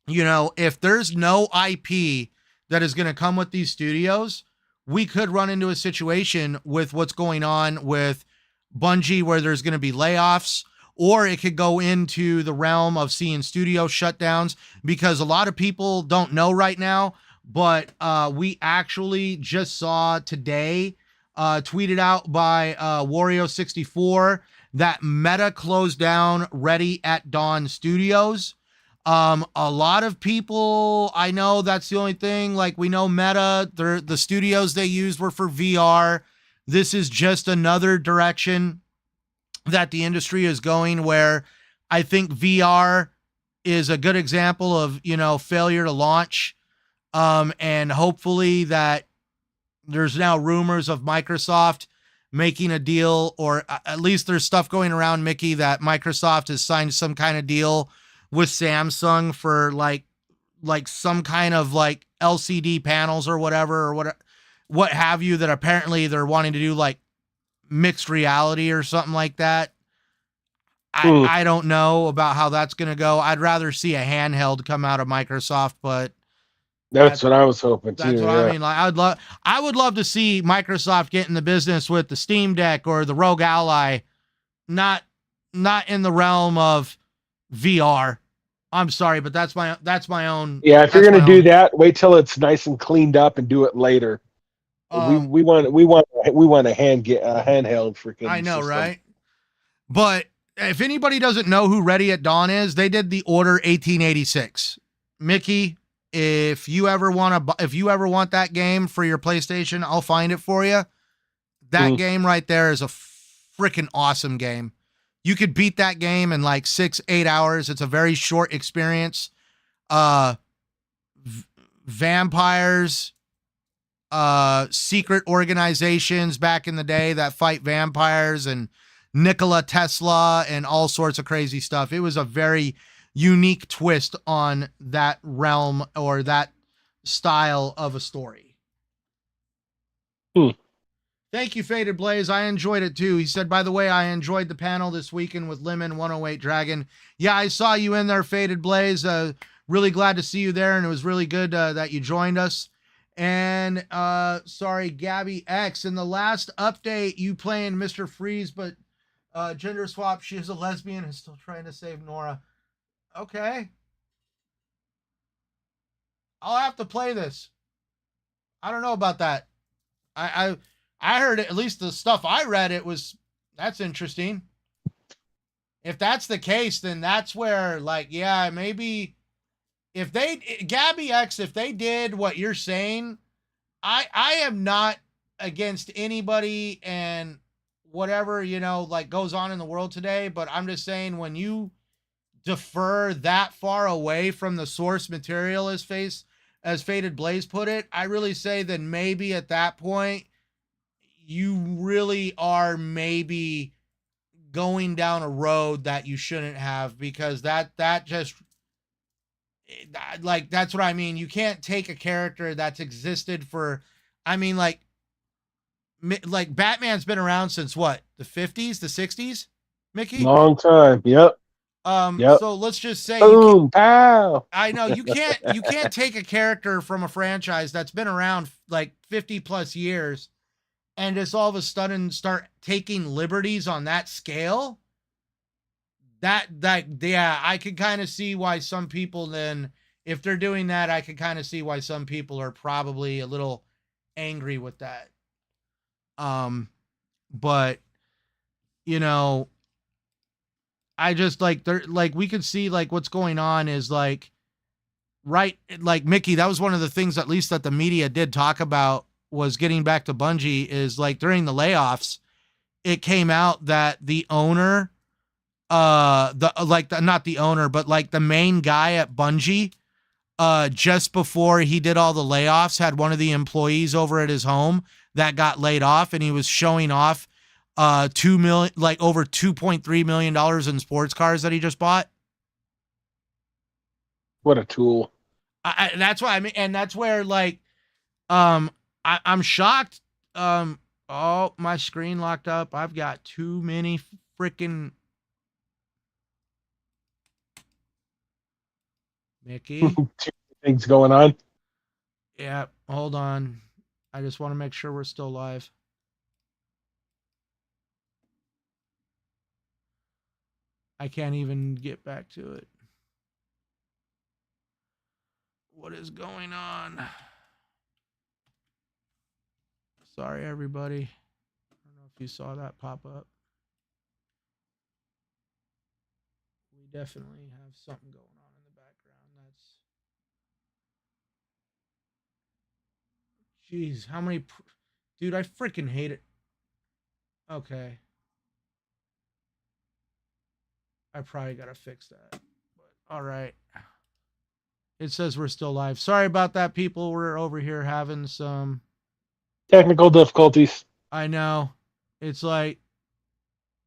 S1: if there's no IP that is going to come with these studios, we could run into a situation with what's going on with Bungie where there's going to be layoffs, or it could go into the realm of seeing studio shutdowns, because a lot of people don't know right now, but we actually just saw today tweeted out by Wario64 that Meta closed down Ready at Dawn Studios. A lot of people, I know that's the only thing, like we know Meta, the studios they used were for VR. This is just another direction that the industry is going, where I think VR is a good example of, failure to launch. And hopefully that there's now rumors of Microsoft making a deal, or at least there's stuff going around, Mickey, that Microsoft has signed some kind of deal with Samsung for like some kind of like LCD panels or whatever, or what have you, that apparently they're wanting to do like mixed reality or something like that. I don't know about how that's going to go. I'd rather see a handheld come out of Microsoft, but
S2: that's what I was hoping too.
S1: That's what I mean. Like I would love to see Microsoft get in the business with the Steam Deck or the Rogue Ally, not in the realm of VR. I'm sorry, but that's my own.
S2: Yeah, if you're gonna do that, wait till it's nice and cleaned up and do it later. We want a handheld freaking.
S1: I know,
S2: system.
S1: Right? But if anybody doesn't know who Ready at Dawn is, they did the Order 1886. Mickey, if you ever want that game for your PlayStation, I'll find it for you. That game right there is a freaking awesome game. You could beat that game in like 6-8 hours. It's a very short experience. Vampires, secret organizations back in the day that fight vampires, and Nikola Tesla and all sorts of crazy stuff. It was a very unique twist on that realm or that style of a story. Thank you, Faded Blaze. I enjoyed it too. He said, by the way, I enjoyed the panel this weekend with Lemon 108 Dragon. Yeah, I saw you in there, Faded Blaze. really glad to see you there, and it was really good that you joined us. And sorry, Gabby X. In the last update, you playing Mr. Freeze, but gender swap. She is a lesbian and still trying to save Nora. Okay, I'll have to play this. I don't know about that. I heard it, at least the stuff I read. That's interesting. If that's the case, then that's where, like, yeah, maybe if Gabby X, if they did what you're saying, I am not against anybody and whatever, like goes on in the world today. But I'm just saying, when you defer that far away from the source material, as Faded Blaze put it, I really say then maybe at that point, you really are maybe going down a road that you shouldn't have, because that just, like, that's what I mean. You can't take a character that's existed for, I mean, like Batman's been around since what, the 50s, the 60s, Mickey?
S2: Long time. Yep.
S1: So let's just say,
S2: boom, pow.
S1: I know you can't take a character from a franchise that's been around like 50 plus years and just all of a sudden start taking liberties on that scale. Yeah, I could kind of see why some people then, if they're doing that, I could kind of see why some people are probably a little angry with that. But I just we could see like what's going on is like, right. Like Mickey, that was one of the things, at least that the media did talk about, was getting back to Bungie, is like during the layoffs, it came out that the owner, not the owner, but like the main guy at Bungie, just before he did all the layoffs, had one of the employees over at his home that got laid off, and he was showing off over $2.3 million in sports cars that he just bought.
S2: What a tool.
S1: That's why I mean, and that's where like, I'm shocked. Oh, my screen locked up. I've got too many freaking Mickey.
S2: Things going on.
S1: Yeah, hold on. I just want to make sure we're still live. I can't even get back to it. What is going on? Sorry, everybody. I don't know if you saw that pop up. We definitely have something going on in the background. Jeez, how many... Dude, I freaking hate it. Okay. I probably got to fix that. But, all right. It says we're still live. Sorry about that, people. We're over here having some...
S2: technical difficulties.
S1: I know. It's like,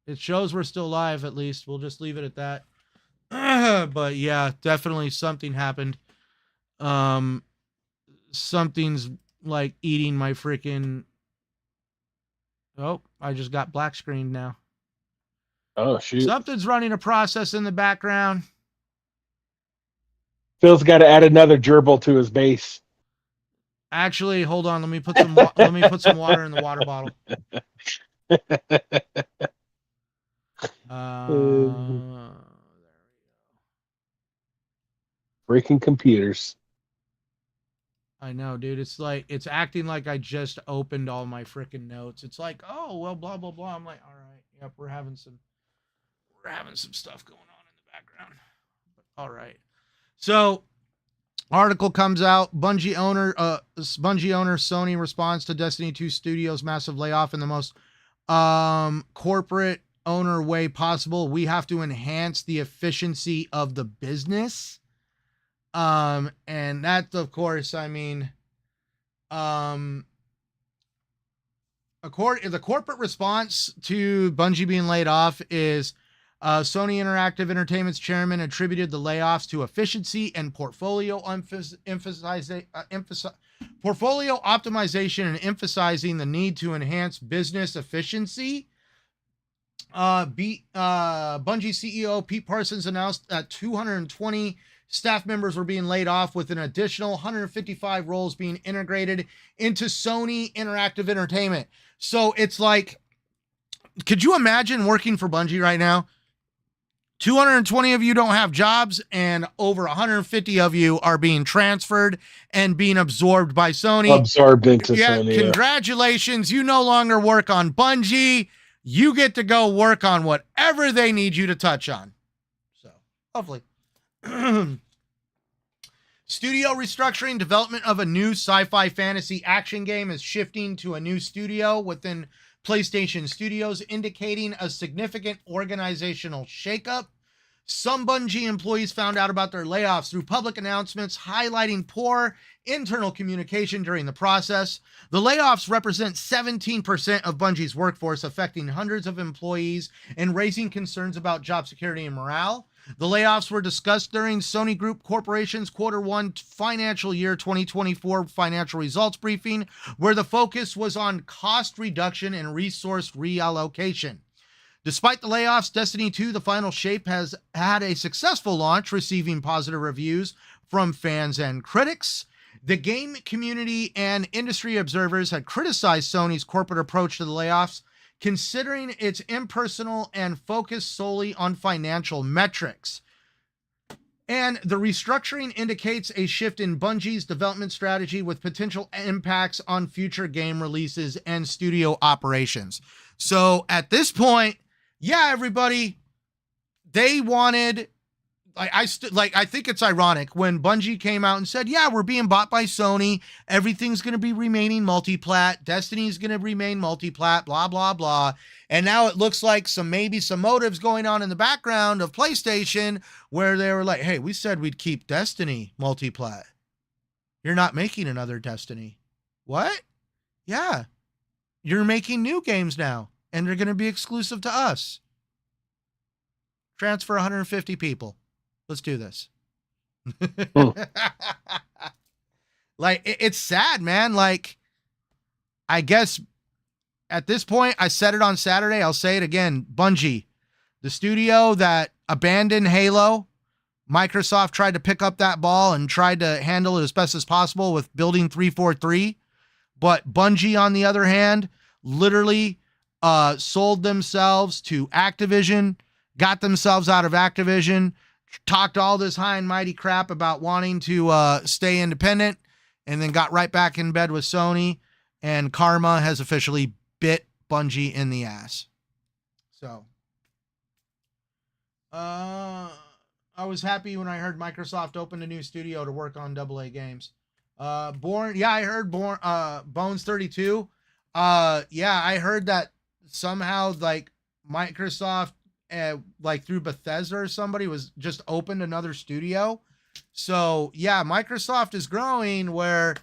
S1: it shows we're still live, at least. We'll just leave it at that. But yeah, definitely something happened. Something's like eating my freaking... Oh, I just got black screened now.
S2: Oh, shoot.
S1: Something's running a process in the background.
S2: Phil's got to add another gerbil to his base.
S1: Actually, hold on. Let me put some water in the water bottle. There we go.
S2: Breaking computers.
S1: I know, dude. It's like, it's acting like I just opened all my freaking notes. It's like, oh, well, blah, blah, blah. I'm like, all right. Yep, we're having some stuff going on in the background. But, all right. So, article comes out. Bungie owner Sony responds to Destiny 2 Studios' massive layoff in the most corporate owner way possible. We have to enhance the efficiency of the business. And that, of course, I mean, the corporate response to Bungie being laid off is Sony Interactive Entertainment's chairman attributed the layoffs to efficiency and portfolio portfolio optimization, and emphasizing the need to enhance business efficiency. Bungie CEO Pete Parsons announced that 220 staff members were being laid off, with an additional 155 roles being integrated into Sony Interactive Entertainment. So it's like, could you imagine working for Bungie right now? 220 of you don't have jobs, and over 150 of you are being transferred and being absorbed by Sony.
S2: Absorbed into Sony.
S1: Congratulations. You no longer work on Bungie. You get to go work on whatever they need you to touch on. So, hopefully. Studio restructuring. Development of a new sci-fi fantasy action game is shifting to a new studio within PlayStation Studios, indicating a significant organizational shakeup. Some Bungie employees found out about their layoffs through public announcements, highlighting poor internal communication during the process. The layoffs represent 17% of Bungie's workforce, affecting hundreds of employees and raising concerns about job security and morale. The layoffs were discussed during Sony Group Corporation's Q1 financial year 2024 financial results briefing, where the focus was on cost reduction and resource reallocation. Despite the layoffs, Destiny 2, The Final Shape, has had a successful launch, receiving positive reviews from fans and critics. The game community and industry observers had criticized Sony's corporate approach to the layoffs, considering it's impersonal and focused solely on financial metrics. And the restructuring indicates a shift in Bungie's development strategy, with potential impacts on future game releases and studio operations. So at this point, yeah, everybody, they wanted, I think it's ironic when Bungie came out and said, yeah, we're being bought by Sony. Everything's going to be remaining multi-plat. Destiny's going to remain multi-plat, blah, blah, blah. And now it looks like maybe some motives going on in the background of PlayStation, where they were like, hey, we said we'd keep Destiny multi-plat. You're not making another Destiny. What? Yeah. You're making new games now, and they're going to be exclusive to us. Transfer 150 people. Let's do this. Like, it's sad, man. Like, I guess at this point, I said it on Saturday, I'll say it again. Bungie, the studio that abandoned Halo, Microsoft tried to pick up that ball and tried to handle it as best as possible with building 343. But Bungie, on the other hand, literally sold themselves to Activision, got themselves out of Activision, talked all this high and mighty crap about wanting to stay independent, and then got right back in bed with Sony, and karma has officially bit Bungie in the ass. So, I was happy when I heard Microsoft opened a new studio to work on AA games. I heard Bones 32. Yeah, I heard that somehow, like, Microsoft, like through Bethesda or somebody, was just opened another studio. So yeah, Microsoft is growing where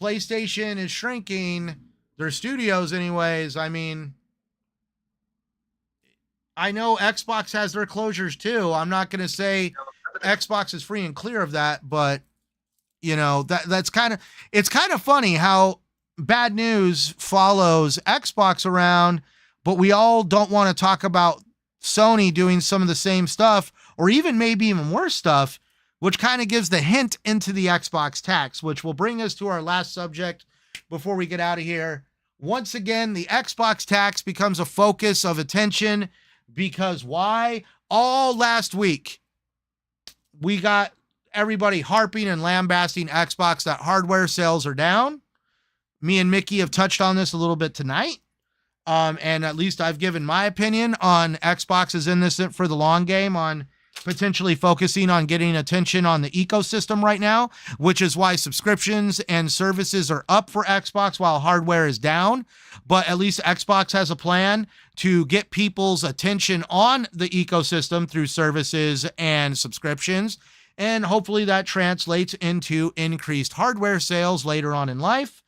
S1: PlayStation is shrinking their studios anyways. I mean, I know Xbox has their closures too. I'm not going to say Xbox is free and clear of that, but you know, it's kind of funny how bad news follows Xbox around, but we all don't want to talk about Sony doing some of the same stuff, or even maybe even worse stuff, which kind of gives the hint into the Xbox tax, which will bring us to our last subject before we get out of here. Once again, the Xbox tax becomes a focus of attention because why? All last week, we got everybody harping and lambasting Xbox that hardware sales are down. Me and Mickey have touched on this a little bit tonight. And at least I've given my opinion on Xbox is in this for the long game, on potentially focusing on getting attention on the ecosystem right now, which is why subscriptions and services are up for Xbox while hardware is down. But at least Xbox has a plan to get people's attention on the ecosystem through services and subscriptions. And hopefully that translates into increased hardware sales later on in life.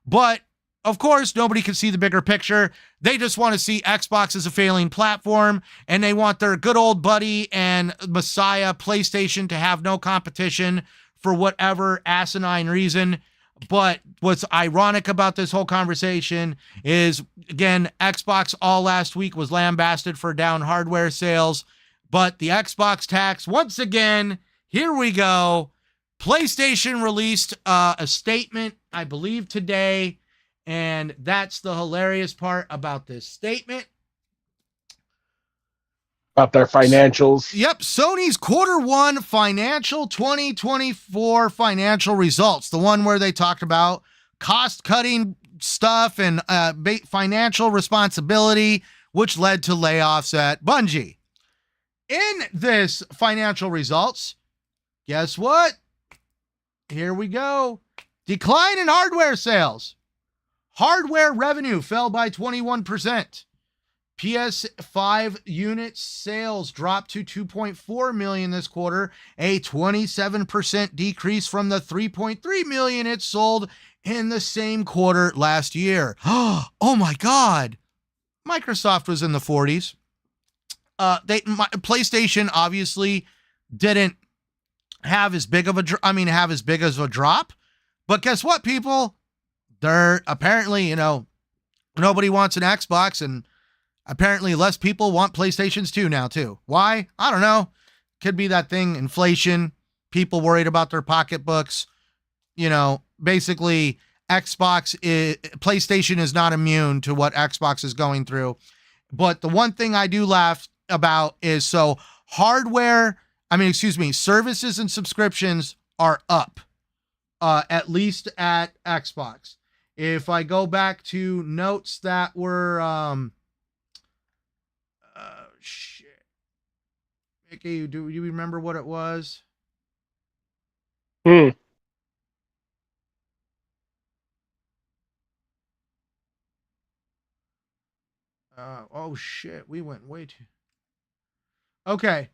S1: But of course, nobody can see the bigger picture. They just want to see Xbox as a failing platform, and they want their good old buddy and messiah PlayStation to have no competition for whatever asinine reason. But what's ironic about this whole conversation is, again, Xbox all last week was lambasted for down hardware sales, but the Xbox tax, once again, Here we go. PlayStation released a statement, I believe, today, and that's the hilarious part about this statement.
S2: About their financials.
S1: Yep, Sony's quarter 1 financial 2024 financial results, the one where they talked about cost-cutting stuff and financial responsibility, which led to layoffs at Bungie. In this financial results, guess what? Here we go. Decline in hardware sales. Hardware revenue fell by 21%. PS5 unit sales dropped to 2.4 million this quarter, a 27% decrease from the 3.3 million it sold in the same quarter last year. Oh my God. Microsoft was in the 40s. PlayStation obviously didn't have as big of a drop, but guess what, people? They're apparently, nobody wants an Xbox, and apparently less people want PlayStations 2 now too. Why? I don't know. Could be that thing, inflation, people worried about their pocketbooks. Basically PlayStation is not immune to what Xbox is going through. But the one thing I do laugh about is services and subscriptions are up, at least at Xbox. If I go back to notes that were, Mickey, do you remember what it was? Oh shit, we went way too. Okay.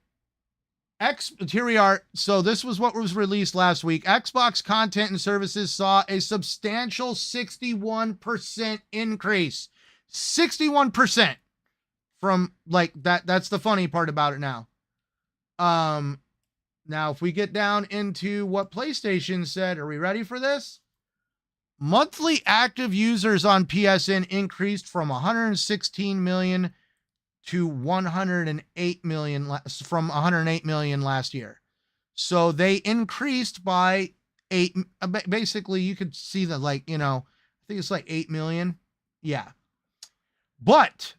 S1: Here we are. So this was what was released last week. Xbox content and services saw a substantial 61% increase. 61% from that. That's the funny part about it now. Now if we get down into what PlayStation said, are we ready for this? Monthly active users on PSN increased from 116 million to 108 million from 108 million last year. So they increased by 8. Basically, you could see that, I think it's 8 million. Yeah. But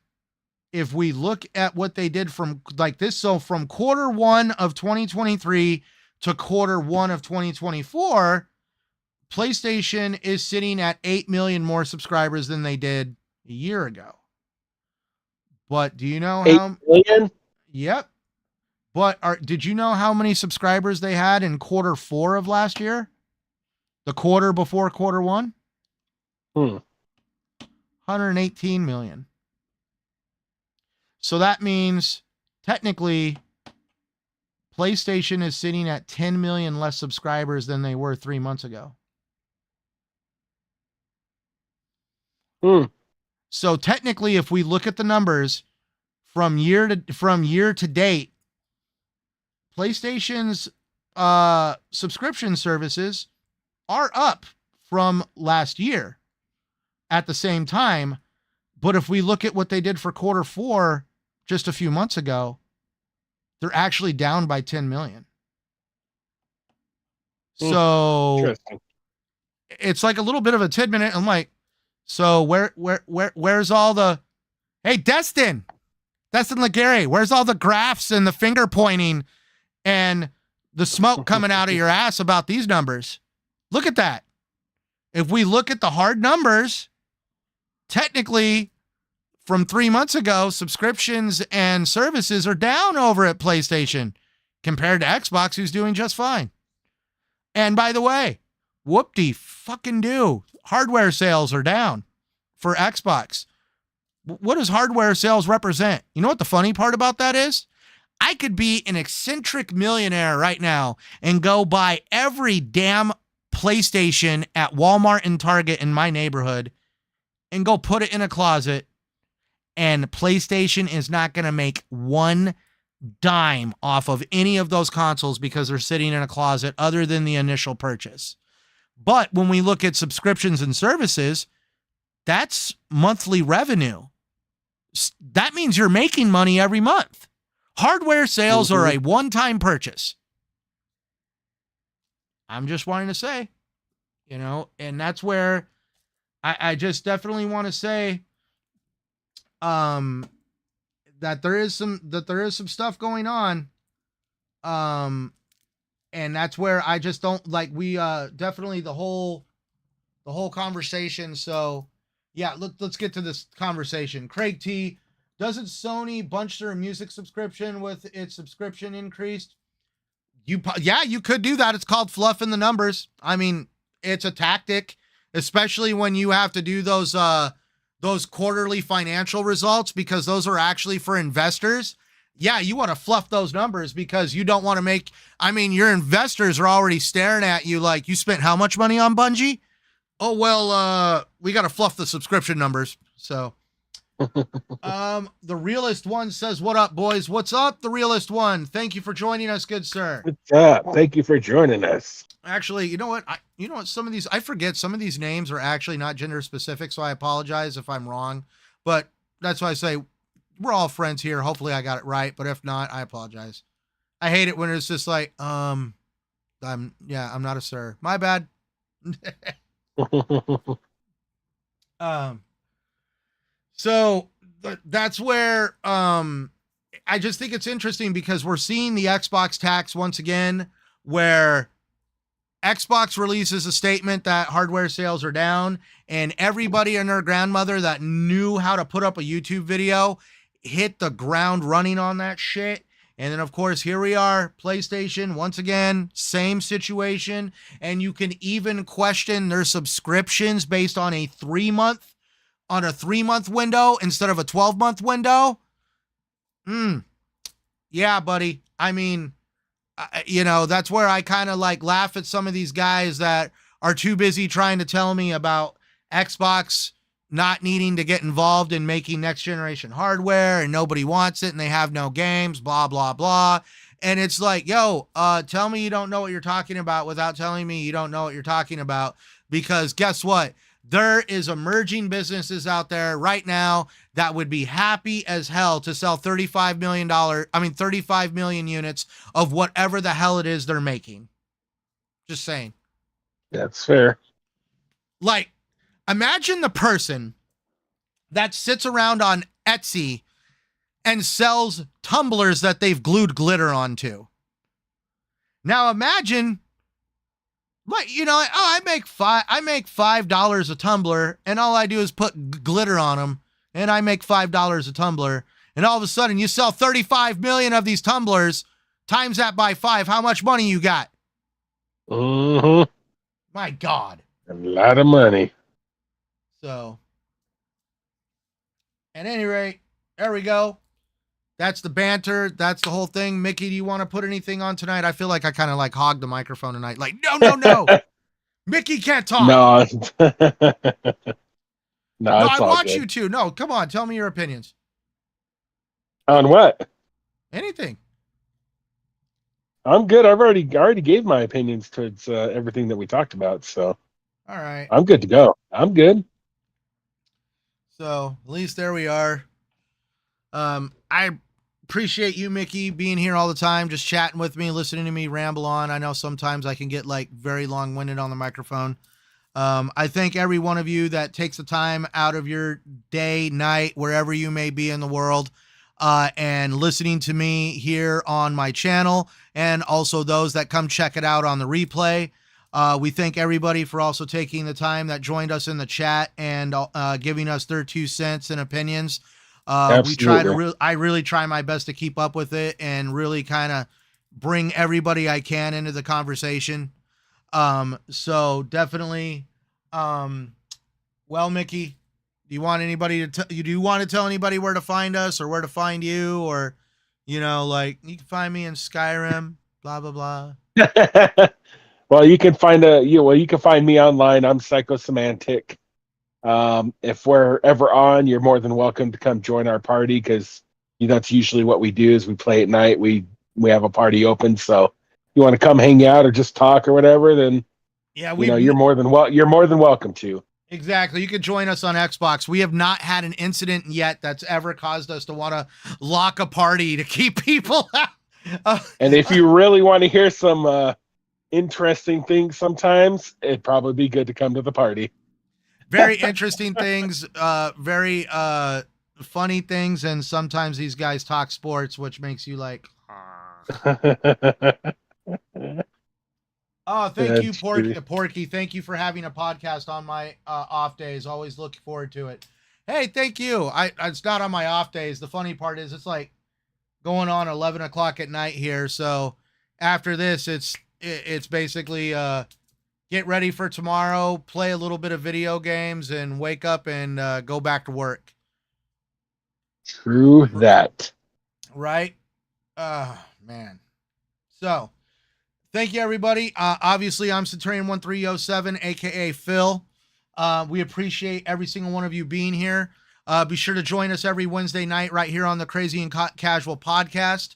S1: if we look at what they did from this, so from quarter 1 of 2023 to quarter 1 of 2024, PlayStation is sitting at 8 million more subscribers than they did a year ago. But do you know how
S2: 8 million?
S1: Yep. But did you know how many subscribers they had in quarter 4 of last year? The quarter before quarter 1? 118 million. So that means technically PlayStation is sitting at 10 million less subscribers than they were 3 months ago. So technically, if we look at the numbers from year to date, PlayStation's subscription services are up from last year at the same time. But if we look at what they did for quarter 4 just a few months ago, they're actually down by 10 million. So it's like a little bit of a tidbit. I'm like, so where's all the, hey, Destin Legary, where's all the graphs and the finger pointing and the smoke coming out of your ass about these numbers? Look at that. If we look at the hard numbers, technically from 3 months ago, subscriptions and services are down over at PlayStation compared to Xbox, who's doing just fine. And by the way, whoop-de-fucking-do, hardware sales are down for Xbox. What does hardware sales represent? You know what the funny part about that is? I could be an eccentric millionaire right now and go buy every damn PlayStation at Walmart and Target in my neighborhood and go put it in a closet, and PlayStation is not going to make one dime off of any of those consoles because they're sitting in a closet other than the initial purchase. But when we look at subscriptions and services, that's monthly revenue. That means you're making money every month. Hardware sales are a one-time purchase. I'm just wanting to say, and that's where I just definitely want to say, that there is some stuff going on. And that's where I just don't like, we definitely the whole conversation. So yeah, let's get to this conversation. Craig T, doesn't Sony bunch their music subscription with its subscription increased? Yeah, you could do that. It's called fluffing the numbers. I mean, it's a tactic, especially when you have to do those quarterly financial results, because those are actually for investors. Yeah, you want to fluff those numbers because you don't want to make, I mean, your investors are already staring at you like, you spent how much money on Bungie? Oh, well, we got to fluff the subscription numbers. So, the Realist One says, what up, boys? What's up, the Realist One? Thank you for joining us, good sir.
S2: What's up? Thank you for joining us.
S1: Actually, you know what? Some of these, I forget some of these names are actually not gender specific, so I apologize if I'm wrong. But that's why I say we're all friends here. Hopefully I got it right, but if not, I apologize. I hate it when it's just like, I'm not a sir. My bad. So that's where, I just think it's interesting because we're seeing the Xbox tax once again, where Xbox releases a statement that hardware sales are down, and everybody and their grandmother that knew how to put up a YouTube video hit the ground running on that shit. And then, of course, here we are, PlayStation, once again, same situation. And you can even question their subscriptions based on a 3-month window instead of a 12-month window. Yeah, buddy. I mean, that's where I kind of like laugh at some of these guys that are too busy trying to tell me about Xbox not needing to get involved in making next generation hardware, and nobody wants it and they have no games, blah, blah, blah. And it's like, yo, tell me you don't know what you're talking about without telling me you don't know what you're talking about. Because guess what? There is emerging businesses out there right now that would be happy as hell to sell $35 million units of whatever the hell it is they're making. Just saying.
S2: That's fair.
S1: Like, imagine the person that sits around on Etsy and sells tumblers that they've glued glitter onto. Now imagine, like, I make $5 a tumbler, and all I do is put glitter on them, and I make $5 a tumbler, and all of a sudden you sell 35 million of these tumblers, times that by 5, how much money you got?
S2: Mm-hmm.
S1: My God.
S2: A lot of money.
S1: So, at any rate, there we go. That's the banter. That's the whole thing. Mickey, do you want to put anything on tonight? I feel like I kind of like hogged the microphone tonight. Like, no. Mickey can't talk.
S2: No.
S1: No, I want you to. No, come on. Tell me your opinions.
S2: On what?
S1: Anything.
S2: I'm good. I already gave my opinions towards everything that we talked about. So,
S1: all right.
S2: I'm good to go. I'm good.
S1: So, at least there we are. I appreciate you, Mickey, being here all the time, just chatting with me, listening to me ramble on. I know sometimes I can get like very long-winded on the microphone. I thank every one of you that takes the time out of your day, night, wherever you may be in the world, and listening to me here on my channel, and also those that come check it out on the replay. We thank everybody for also taking the time that joined us in the chat and giving us their 2 cents and opinions. We try to I really try my best to keep up with it and really kind of bring everybody I can into the conversation. So definitely, well, Mickey, do you want anybody to do you want to tell anybody where to find us or where to find you, or, like you can find me in Skyrim, blah, blah, blah.
S2: Well, you can find me online. I'm Psychosemantic. If we're ever on, you're more than welcome to come join our party, because that's usually what we do is we play at night. We have a party open, so if you want to come hang out or just talk or whatever, then
S1: yeah,
S2: you're more than welcome to.
S1: Exactly. You can join us on Xbox. We have not had an incident yet that's ever caused us to want to lock a party to keep people out.
S2: And if you really want to hear some interesting things sometimes, it'd probably be good to come to the party.
S1: Very interesting things, very funny things, and sometimes these guys talk sports, which makes you like. Oh, thank you, Porky. Thank you for having a podcast on my off days. Always look forward to it. Hey, thank you. It's not on my off days. The funny part is it's like going on 11 o'clock at night here. So after this, it's basically get ready for tomorrow, play a little bit of video games, and wake up and go back to work.
S2: True that.
S1: Right? Man. So, thank you, everybody. Obviously, I'm Centurion1307, a.k.a. Phil. We appreciate every single one of you being here. Be sure to join us every Wednesday night right here on the Crazy and Casual podcast.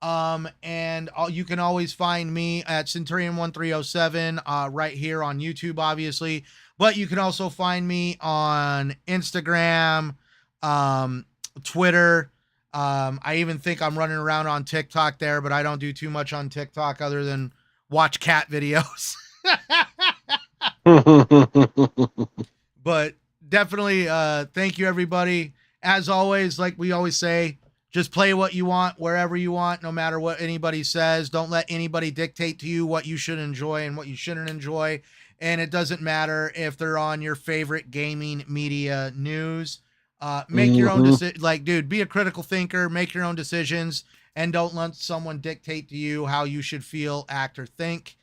S1: And you can always find me at Centurion1307 right here on YouTube, obviously. But you can also find me on Instagram, Twitter. I even think I'm running around on TikTok there, but I don't do too much on TikTok other than watch cat videos. But definitely, thank you, everybody. As always, like we always say, just play what you want, wherever you want, no matter what anybody says. Don't let anybody dictate to you what you should enjoy and what you shouldn't enjoy. And it doesn't matter if they're on your favorite gaming media news. Make your own decision. Like, dude, be a critical thinker, make your own decisions, and don't let someone dictate to you how you should feel, act, or think.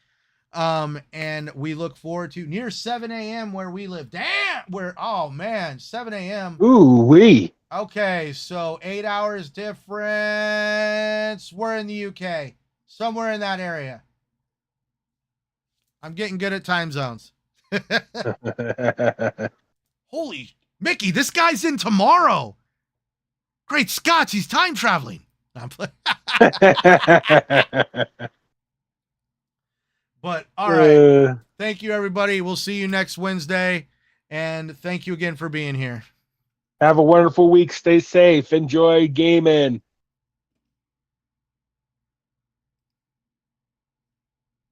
S1: And we look forward to near 7 a.m. where we live. Damn, oh man, 7 a.m.
S2: Ooh wee.
S1: Okay, so 8 hours difference. We're in the UK, somewhere in that area. I'm getting good at time zones. Holy Mickey, this guy's in tomorrow. Great Scots, he's time traveling. I'm playing. But all right. Thank you, everybody. We'll see you next Wednesday. And thank you again for being here.
S2: Have a wonderful week. Stay safe. Enjoy gaming.